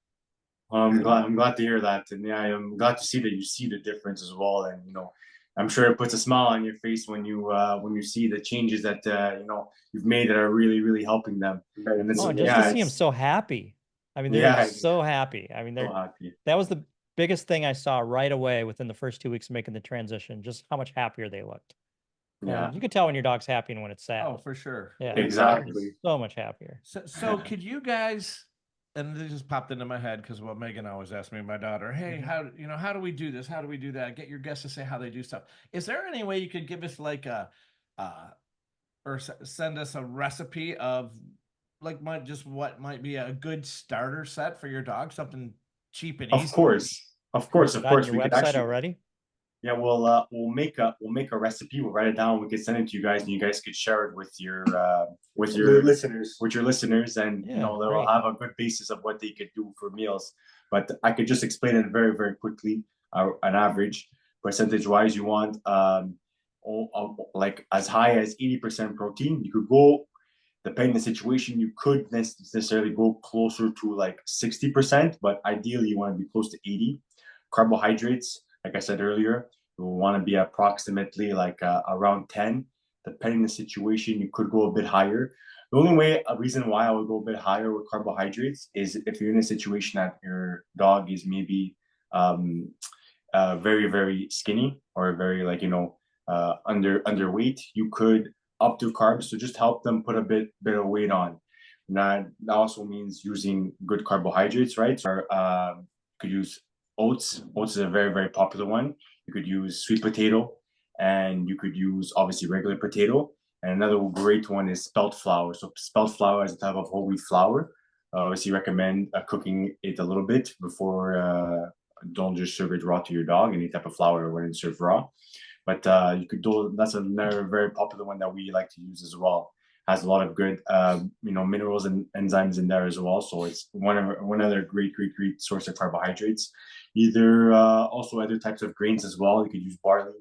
Well, I'm glad to hear that, and yeah, I'm glad to see that you see the difference as well. And you know, I'm sure it puts a smile on your face when you see the changes that you know you've made that are really really helping them. And it's, Oh, and just yeah, to see him it's so happy. I mean, they're yeah, so happy. I mean, so happy. that was the biggest thing I saw right away within the first 2 weeks of making the transition, just how much happier they looked. Yeah, You can tell when your dog's happy and when it's sad. Oh, for sure. Yeah, exactly. so much happier. So could you guys? And this just popped into my head because Megan always asks me, my daughter, hey, how do we do this? How do we do that? Get your guests to say how they do stuff. Is there any way you could give us like or send us a recipe of like what might be a good starter set for your dog, something cheap and easy? Of course, of course, Is of it on course. your We could website actually, already? yeah, we'll make a recipe. We'll write it down. We could send it to you guys, and you guys could share it with your listeners. and you Yeah, know they'll great. have a good basis of what they could do for meals. But I could just explain it very very quickly. An average percentage wise, you want like as high as 80% protein. You could go, depending on the situation, you could necessarily go closer to like 60%, but ideally you want to be close to 80. Carbohydrates, like I said earlier, you want to be approximately like around 10. Depending on the situation, you could go a bit higher. The only reason why I would go a bit higher with carbohydrates is if you're in a situation that your dog is maybe very very skinny or very like underweight, you could up to carbs, so just help them put a bit of weight on. That also means using good carbohydrates, right? So could use oats. Oats is a very very popular one. You could use sweet potato, and you could use obviously regular potato. And another great one is spelt flour. So spelt flour is a type of whole wheat flour. Obviously recommend cooking it a little bit before. Don't just serve it raw to your dog. Any type of flour when it's served raw. But you could do, that's another very popular one that we like to use as well. Has a lot of good minerals and enzymes in there as well. So it's one other great source of carbohydrates. Either also other types of grains as well. You could use barley.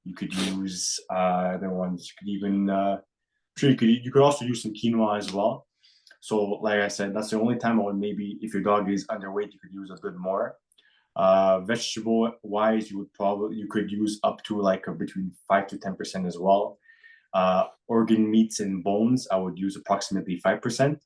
You could use other ones. You could even you could also use some quinoa as well. So like I said, that's the only time I would maybe, if your dog is underweight, you could use a bit more. Vegetable wise, you could use up to like between 5 to 10% as well. Organ meats and bones, I would use approximately 5%.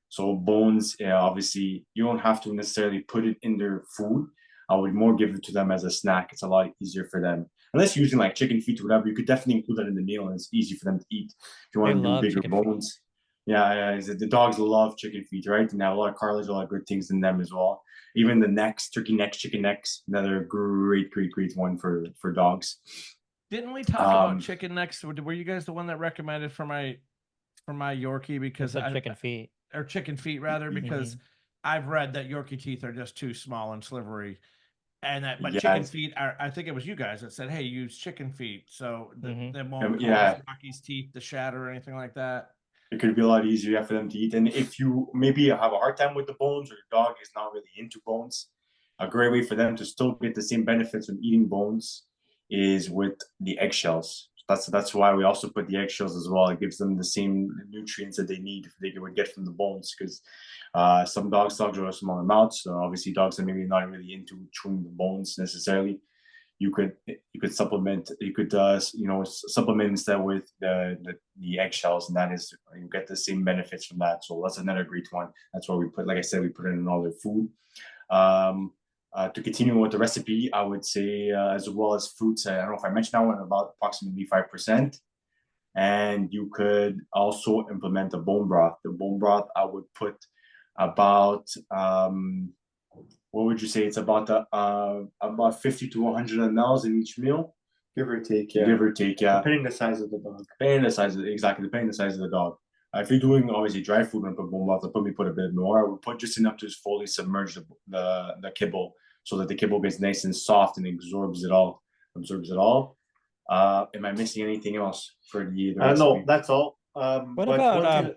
So bones, obviously you don't have to necessarily put it in their food. I would more give it to them as a snack. It's a lot easier for them. Unless you're using like chicken feet or whatever, you could definitely include that in the meal, and it's easy for them to eat. If you want to do bigger bones, yeah, the dogs love chicken feet, right? And they have a lot of cartilage, a lot of good things in them as well. Even the necks, turkey necks, chicken necks, another great one for dogs. Didn't we talk about chicken necks? Were you guys the one that recommended for my Yorkie? Because chicken feet or chicken feet rather, because I've read that Yorkie teeth are just too small and slivery, and that chicken feet are. I think it was you guys that said, "Hey, use chicken feet," so they won't cause Rocky's teeth to shatter or anything like that. It could be a lot easier for them to eat. And if you maybe have a hard time with the bones, or your dog is not really into bones, a great way for them to still get the same benefits of eating bones is with the eggshells. that's why we also put the eggshells as well. It gives them the same nutrients that they need they would get from the bones, because some dogs are smaller mouths, so obviously dogs are maybe not really into chewing the bones necessarily. You could supplement, supplement instead with the eggshells, and that is, you get the same benefits from that. So that's another great one. That's why we put, like I said, we put it in all their food. To continue with the recipe, I would say, as well as fruits, I don't know if I mentioned that one, about approximately 5%. And you could also implement the bone broth. The bone broth, I would put about, what would you say? It's about 50 to 100 mLs in each meal. Give or take, yeah. Give or take, yeah. Depending the size of the dog. Depending the size of the dog. If you're doing obviously dry food and put bone broth, I'll probably put a bit more. I would put just enough to just fully submerge the kibble, so that the kibble gets nice and soft and absorbs it all. Am I missing anything else for the recipe? No, that's all. What about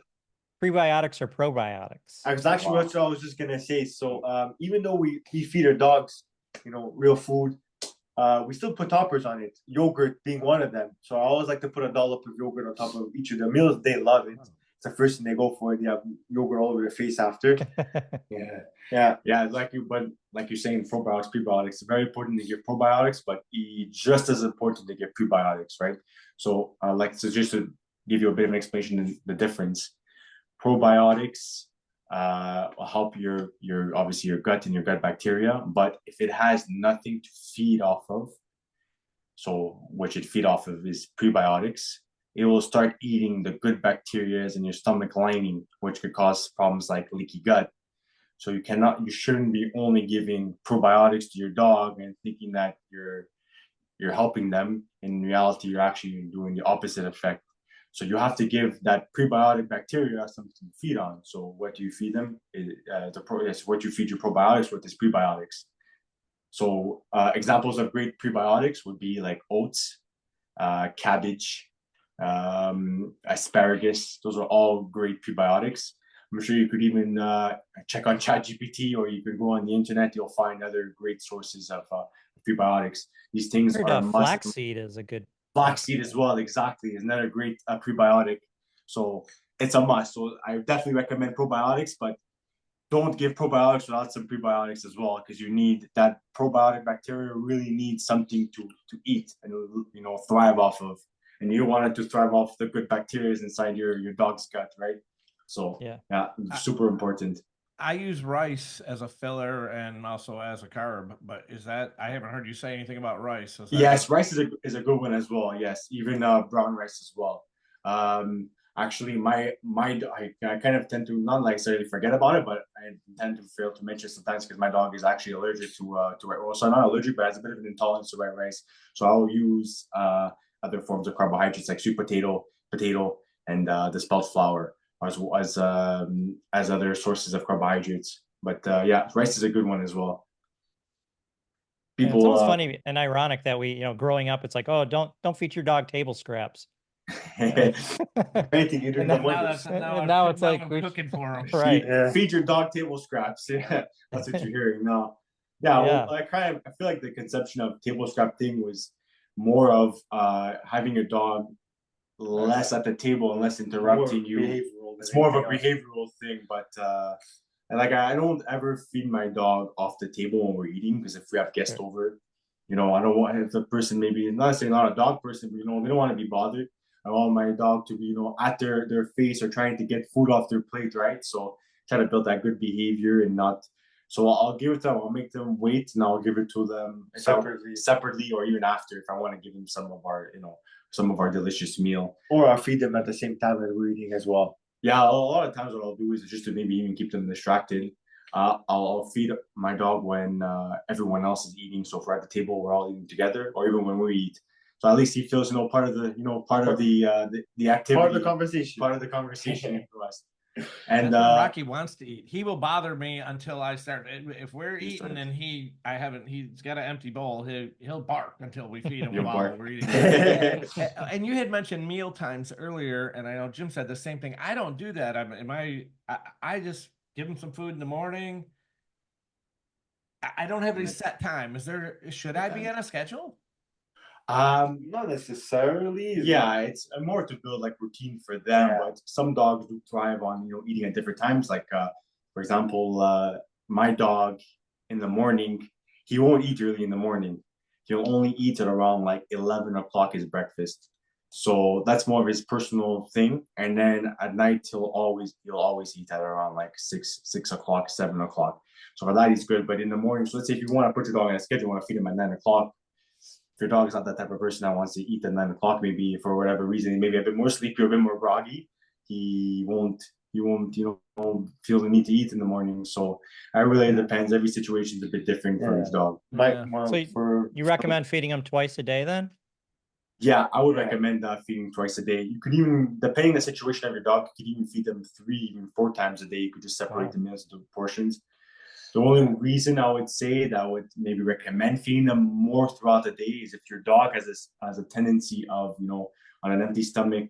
prebiotics or probiotics? That's actually what I was just gonna say. So even though we feed our dogs, real food, we still put toppers on it. Yogurt being one of them. So I always like to put a dollop of yogurt on top of each of the meals. They love it. It's the first thing they go for. They have yogurt all over their face after. Yeah. Like you're saying, probiotics, prebiotics. It's very important to give probiotics, but just as important to give prebiotics, right? So, just to give you a bit of an explanation of the difference. Probiotics help your obviously your gut and your gut bacteria, but if it has nothing to feed off of, so what should feed off of is prebiotics, it will start eating the good bacteria in your stomach lining, which could cause problems like leaky gut. So you shouldn't be only giving probiotics to your dog and thinking that you're helping them. In reality, you're actually doing the opposite effect. So you have to give that prebiotic bacteria something to feed on. So what do you feed them? What you feed your probiotics with is prebiotics. So examples of great prebiotics would be like oats, cabbage, asparagus. Those are all great prebiotics. I'm sure you could even check on ChatGPT, or you could go on the internet. You'll find other great sources of prebiotics. These things are flaxseed is a good. Flaxseed as well, exactly, is another great prebiotic. So it's a must. So I definitely recommend probiotics, but don't give probiotics without some prebiotics as well, because you need that probiotic bacteria really needs something to eat and thrive off of, and you don't want it to thrive off the good bacteria inside your dog's gut, right? So yeah, super important. I use rice as a filler and also as a carb, but I haven't heard you say anything about rice. Yes, rice is a good one as well. Yes, even brown rice as well. Actually, I kind of tend to not necessarily forget about it, but I tend to fail to mention sometimes because my dog is actually allergic to white rice. So not allergic, but has a bit of an intolerance to white rice. So I'll use other forms of carbohydrates like sweet potato, and the spelt flour as other sources of carbohydrates. But rice is a good one as well. It's almost funny and ironic that we, growing up, it's like, oh, don't feed your dog table scraps. Now it's like we're cooking for them. Right. Feed your dog table scraps. Yeah, that's what you're hearing now. Well, I feel like the conception of table scrap thing was more of having your dog less at the table and less interrupting you. It's more of a behavioral thing, but I don't ever feed my dog off the table when we're eating, because if we have guests over, I don't want, if the person maybe not necessarily not a dog person, but they don't want to be bothered. I want my dog to be at their face or trying to get food off their plate, right? So try to build that good behavior and not. So I'll give it to them. I'll make them wait, and I'll give it to them separately, or even after if I want to give them some of our delicious meal. Or I'll feed them at the same time that we're eating as well. Yeah, a lot of times what I'll do is just to maybe even keep them distracted. I'll feed my dog when everyone else is eating. So if we're at the table, we're all eating together, or even when we eat. So at least he feels, part of the activity, part of the conversation for us. And Rocky wants to eat. He will bother me until I start. If we're eating and he's got an empty bowl, he'll bark until we feed him while we're eating. And you had mentioned meal times earlier, and I know Jim said the same thing. I don't do that. I just give him some food in the morning. I don't have any set time. Should I be on a schedule? Not necessarily. Yeah, it's more to build like routine for them. Yeah. But some dogs do thrive on eating at different times. Like for example, my dog in the morning, he won't eat early in the morning. He'll only eat at around like 11 o'clock his breakfast. So that's more of his personal thing. And then at night he'll always eat at around like 6 o'clock, 7 o'clock. So for that he's good. But in the morning, so let's say if you want to put your dog on a schedule, you want to feed him at 9 o'clock. If your dog is not that type of person that wants to eat at 9 o'clock, maybe for whatever reason, maybe a bit more sleepy or a bit more groggy, he won't feel the need to eat in the morning. So it really depends. Every situation is a bit different for each dog. So you recommend feeding them twice a day then? Yeah, I would recommend feeding twice a day. You could even, depending on the situation of your dog, you could even feed them 3, even 4 times a day. You could just separate the meals into portions. The only reason I would say that I would maybe recommend feeding them more throughout the day is if your dog has a tendency of, on an empty stomach,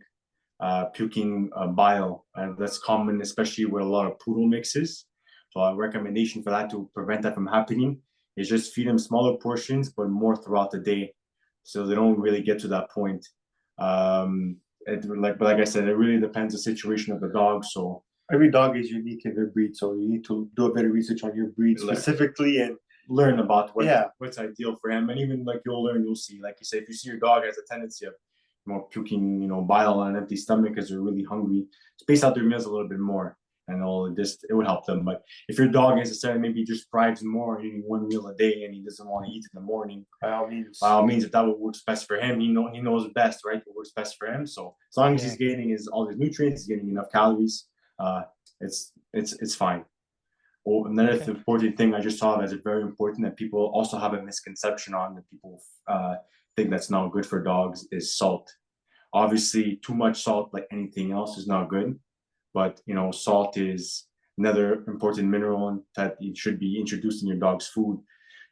puking bile. That's common, especially with a lot of poodle mixes. So a recommendation for that to prevent that from happening is just feed them smaller portions, but more throughout the day, so they don't really get to that point. But like I said, it really depends on the situation of the dog. So every dog is unique in their breed, so you need to do a bit of research on your breed specifically and learn about what's ideal for him. And even like you'll see, like you say, if you see your dog has a tendency of puking, bile on an empty stomach because they're really hungry, space out their meals a little bit more, and it would help them. But if your dog necessarily maybe just thrives more eating 1 meal a day and he doesn't want to eat in the morning, by all means, if that works best for him, he knows best, right? What works best for him. So as long as he's getting all his nutrients, he's getting enough calories, it's fine. Oh, another important thing I just saw that's very important that people also have a misconception on, that people think that's not good for dogs, is salt. Obviously, too much salt, like anything else, is not good. But salt is another important mineral that it should be introduced in your dog's food.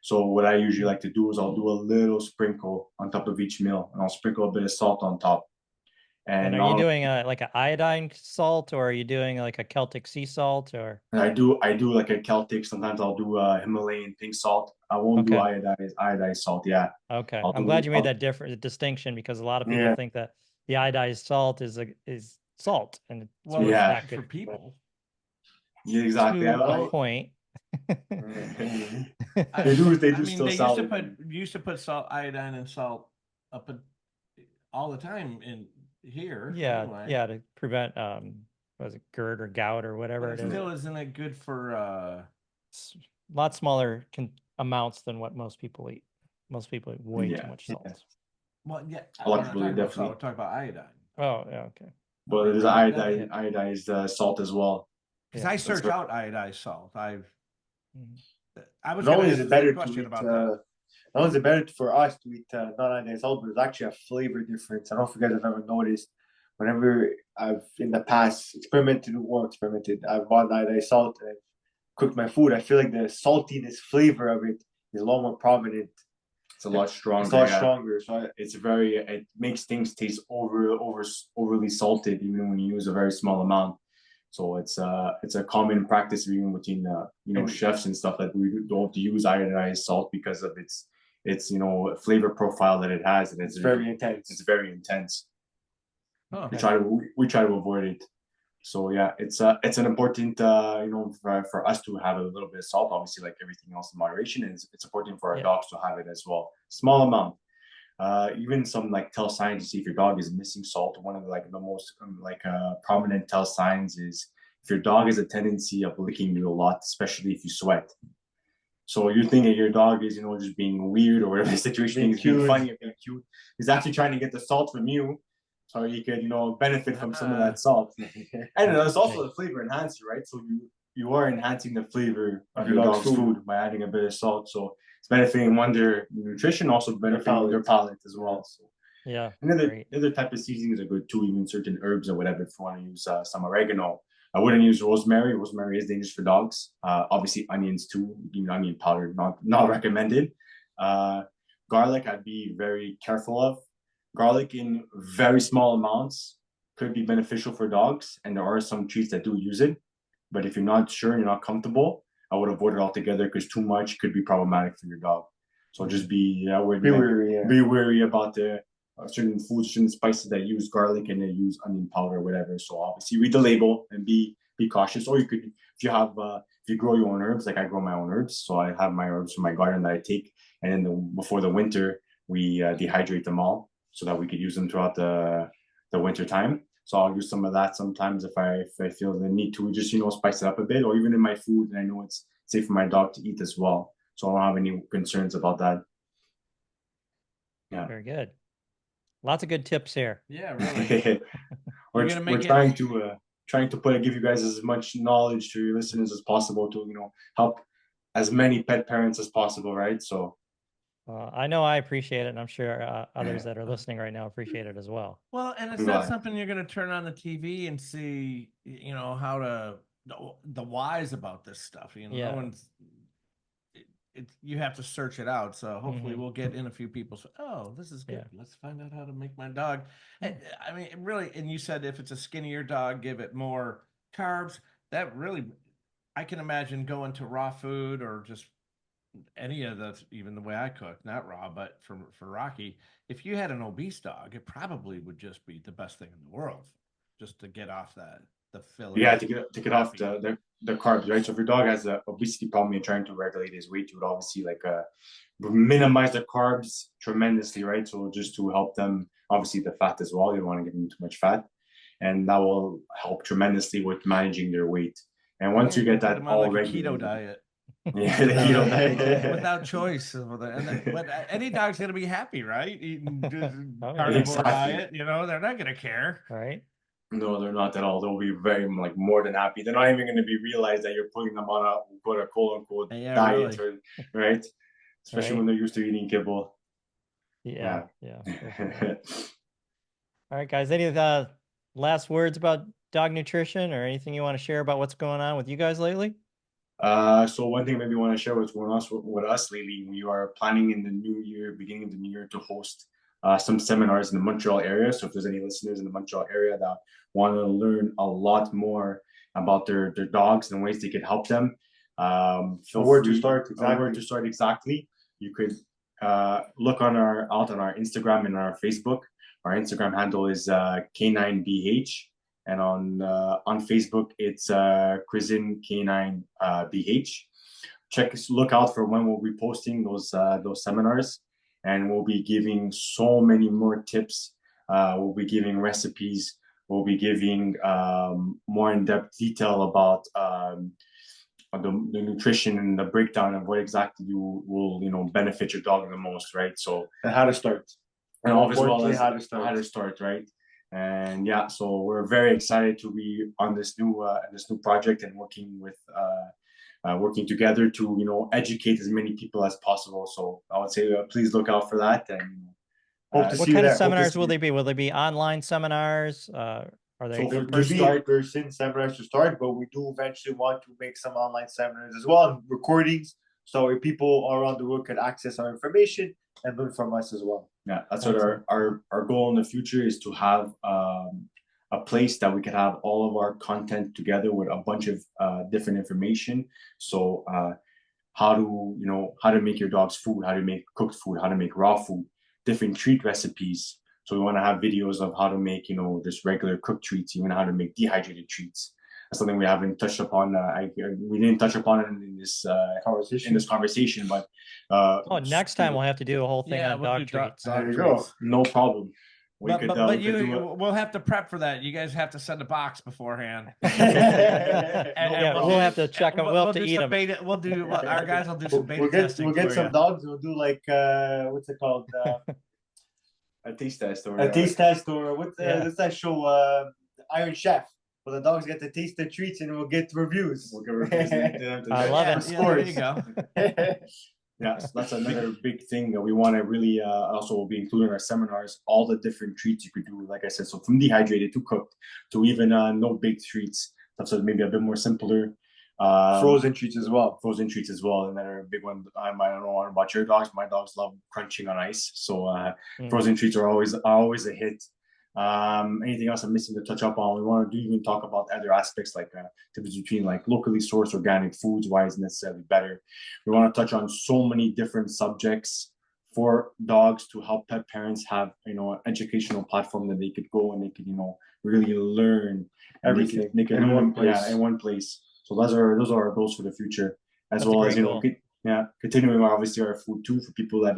So what I usually like to do is I'll do a little sprinkle on top of each meal, and I'll sprinkle a bit of salt on top. And are you doing like an iodine salt, or are you doing like a Celtic sea salt, or? I do like a Celtic. Sometimes I'll do a Himalayan pink salt. I won't do iodized salt. Yeah. Okay. I'm glad you made that distinction, because a lot of people think that the iodized salt is salt, and it's not good for people. Yeah, exactly. To a point. They used to put salt, iodine, and salt up all the time in here. Yeah, to prevent was it GERD or gout or whatever it is. Still, isn't it good for a lot smaller amounts than what most people eat? Most people eat way too much salt. Well, yeah, a lot of people definitely talk about iodine. Oh, yeah, okay. But there's iodized salt as well. Because I search out iodized salt. I was not only is a it better question to eat, about that. not only is it better for us to eat non-iodized salt, but there's actually a flavor difference. I don't know if you guys have ever noticed. Whenever I've in the past I've bought iodized salt and I've cooked my food, I feel like the saltiness flavor of it is a lot more prominent. It's a lot stronger. It's a lot stronger. So it makes things taste overly salted even when you use a very small amount. So it's a common practice even between chefs and stuff that we don't use iodized salt because of its flavor profile that it has, and it's very intense. It's very intense. Oh, we try to avoid it. So yeah, it's an important for us to have a little bit of salt, obviously, like everything else in moderation, and it's important for our dogs to have it as well, small amount. Even some tell signs to see if your dog is missing salt. One of the most prominent tell signs is if your dog has a tendency of licking you a lot, especially if you sweat. So you're thinking your dog is just being weird or whatever the situation is, being funny or being cute. He's actually trying to get the salt from you, so you could benefit from some of that salt. And it's also a flavor enhancer, right? So you are enhancing the flavor of your dog's food by adding a bit of salt. So it's benefiting their nutrition, also benefiting their palate as well. So another type of seasonings are good too, even certain herbs or whatever. If you want to use some oregano, I wouldn't use rosemary. Rosemary is dangerous for dogs. Obviously onions too, even onion powder, not recommended. Garlic, I'd be very careful of. Garlic in very small amounts could be beneficial for dogs, and there are some treats that do use it. But if you're not sure, you're not comfortable, I would avoid it altogether, because too much could be problematic for your dog. So just be Be wary, yeah. be wary about the certain foods, certain spices that use garlic and they use onion powder or whatever. So obviously read the label and be cautious. Or you could, if you have if you grow your own herbs, like I grow my own herbs, so I have my herbs from my garden that I take, and then before the winter we dehydrate them all so that we could use them throughout the winter time. So I'll use some of that sometimes if I feel the need to just spice it up a bit, or even in my food, and I know it's safe for my dog to eat as well. So I don't have any concerns about that. Yeah. Very good. Lots of good tips here. Yeah, really. we're gonna make trying to give you guys as much knowledge to your listeners as possible to help as many pet parents as possible, right? So I know I appreciate it, and I'm sure others that are listening right now appreciate it as well. Well, and it's not something you're going to turn on the TV and see, how to the whys about this stuff. No one's. You have to search it out. So hopefully we'll get in a few people. Oh, this is good. Yeah. Let's find out how to make my dog. And, I mean, really. And you said if it's a skinnier dog, give it more carbs. That really, I can imagine going to raw food or just any of the, even the way I cook, not raw, but for Rocky, if you had an obese dog, it probably would just be the best thing in the world, just to get off the filler. Yeah, to get off the carbs, right? So if your dog has an obesity problem, you're trying to regulate his weight, you would obviously minimize the carbs tremendously, right? So just to help them, obviously the fat as well. You don't want to give them too much fat, and that will help tremendously with managing their weight. And once you get that all regulated, keto diet. Yeah, the keto diet. Without choice. But any dog's gonna be happy, right? Eating carnivore Exactly. diet, they're not gonna care. Right. No, they're not at all. They'll be very more than happy. They're not even going to be realized that you're putting them on a quote unquote diet, really. right? Especially when they're used to eating kibble. Yeah. Sure. All right, guys. Any last words about dog nutrition or anything you want to share about what's going on with you guys lately? So one thing maybe I want to share what's going on with us lately. We are planning in the new year, beginning of the new year, to host some seminars in the Montreal area. So if there's any listeners in the Montreal area that want to learn a lot more about their dogs and ways they could help them, where to start exactly. You could look on our Instagram and our Facebook. Our Instagram handle is K9BH, and on Facebook it's Cuisine K9 BH. Look out for when we'll be posting those seminars, and we'll be giving so many more tips. We'll be giving recipes. We'll be giving more in-depth detail about the nutrition and the breakdown of what exactly will benefit your dog the most, right? So and how to start, and obviously how to start, right? And yeah, so we're very excited to be on this new project and working together to educate as many people as possible. So I would say please look out for that, and hope to see what kind of seminars will they be? Will they be online seminars? Are they in-person seminars to start, but we do eventually want to make some online seminars as well, and recordings, so if people around the world can access our information and learn from us as well. Yeah, that's what our goal in the future is, to have a place that we can have all of our content together with a bunch of different information. So how to make your dog's food, how to make cooked food, how to make raw food, different treat recipes. So we want to have videos of how to make just regular cooked treats, even how to make dehydrated treats. That's something we haven't touched upon. We didn't touch upon it in this conversation, but next time we'll have to do a whole thing on dog treats. There you go. No problem. We'll have to prep for that. You guys have to send a box beforehand. We'll have to check them. We'll have to eat them. Our guys will do some beta testing. We'll get some dogs. We'll do what's it called? A taste test or what's that show? Iron Chef. Well, the dogs get to taste the treats, and we'll get reviews. I love it. There you go. Yeah, so that's another big thing that we want to really also will be including in our seminars. All the different treats you could do, like I said, so from dehydrated to cooked to even no baked treats. That's maybe a bit more simpler. Frozen treats as well. And then a big one. I don't know about your dogs. My dogs love crunching on ice, so frozen treats are always a hit. Anything else I'm missing to touch up on? We want to even talk about other aspects like difference between like locally sourced organic foods, why is necessarily better. We want to touch on so many different subjects for dogs to help pet parents have an educational platform that they could go and they could really learn Everything they can in learn, one place. yeah, in one place. So those are our goals for the future, as That's a well as great goal. continuing obviously our food too for people that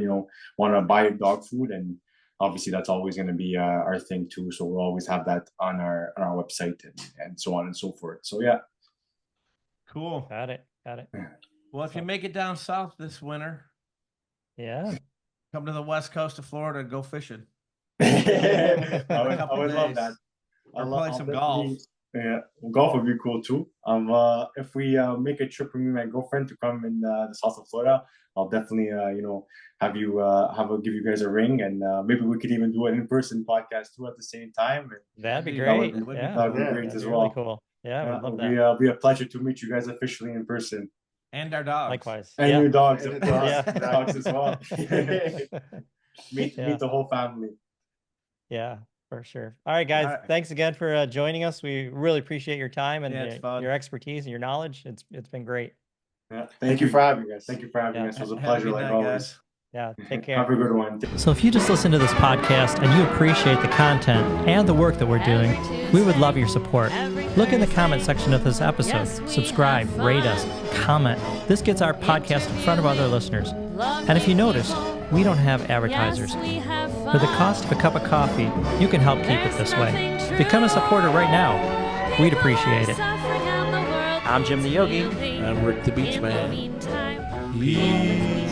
want to buy dog food, and obviously that's always going to be our thing too. So we'll always have that on our website and so on and so forth. So yeah. Cool. Got it. Well, if you make it down south this winter, Yeah. come to the west coast of Florida and go fishing. I Couple would love days. that. Or I'll play some definitely- golf. Yeah, golf would be cool too. If we make a trip with me and my girlfriend to come in the south of Florida, I'll definitely have give you guys a ring, and maybe we could even do an in-person podcast too at the same time. And That'd be That great. would be Yeah. that would be Yeah, great That'd as be well. really cool. Yeah, we'd love It'll that. be a pleasure to meet you guys officially in person, And our dogs. Likewise. and Yeah. your dogs, And of the course, dogs. dogs as well. meet Yeah. the whole family. Yeah, for sure. All right, guys. All right. Thanks again for joining us. We really appreciate your time and Yeah, it's fun. your expertise and your knowledge. It's been great. Yeah, Thank you for having us. Thank you for having Yeah. us. It was a Have pleasure, good like night, always. guys. Yeah. Take Have care. a good one. So if you just listened to this podcast and you appreciate the content and the work that we're doing, we would love your support. Look in the comment section of this episode. Subscribe, rate us, comment. This gets our podcast in front of other listeners. And if you noticed, we don't have advertisers. For the cost of a cup of coffee, you can help keep it this way. Become a supporter right now. We'd appreciate it. I'm Jim the Yogi. I'm Rick the Beach Man. Peace.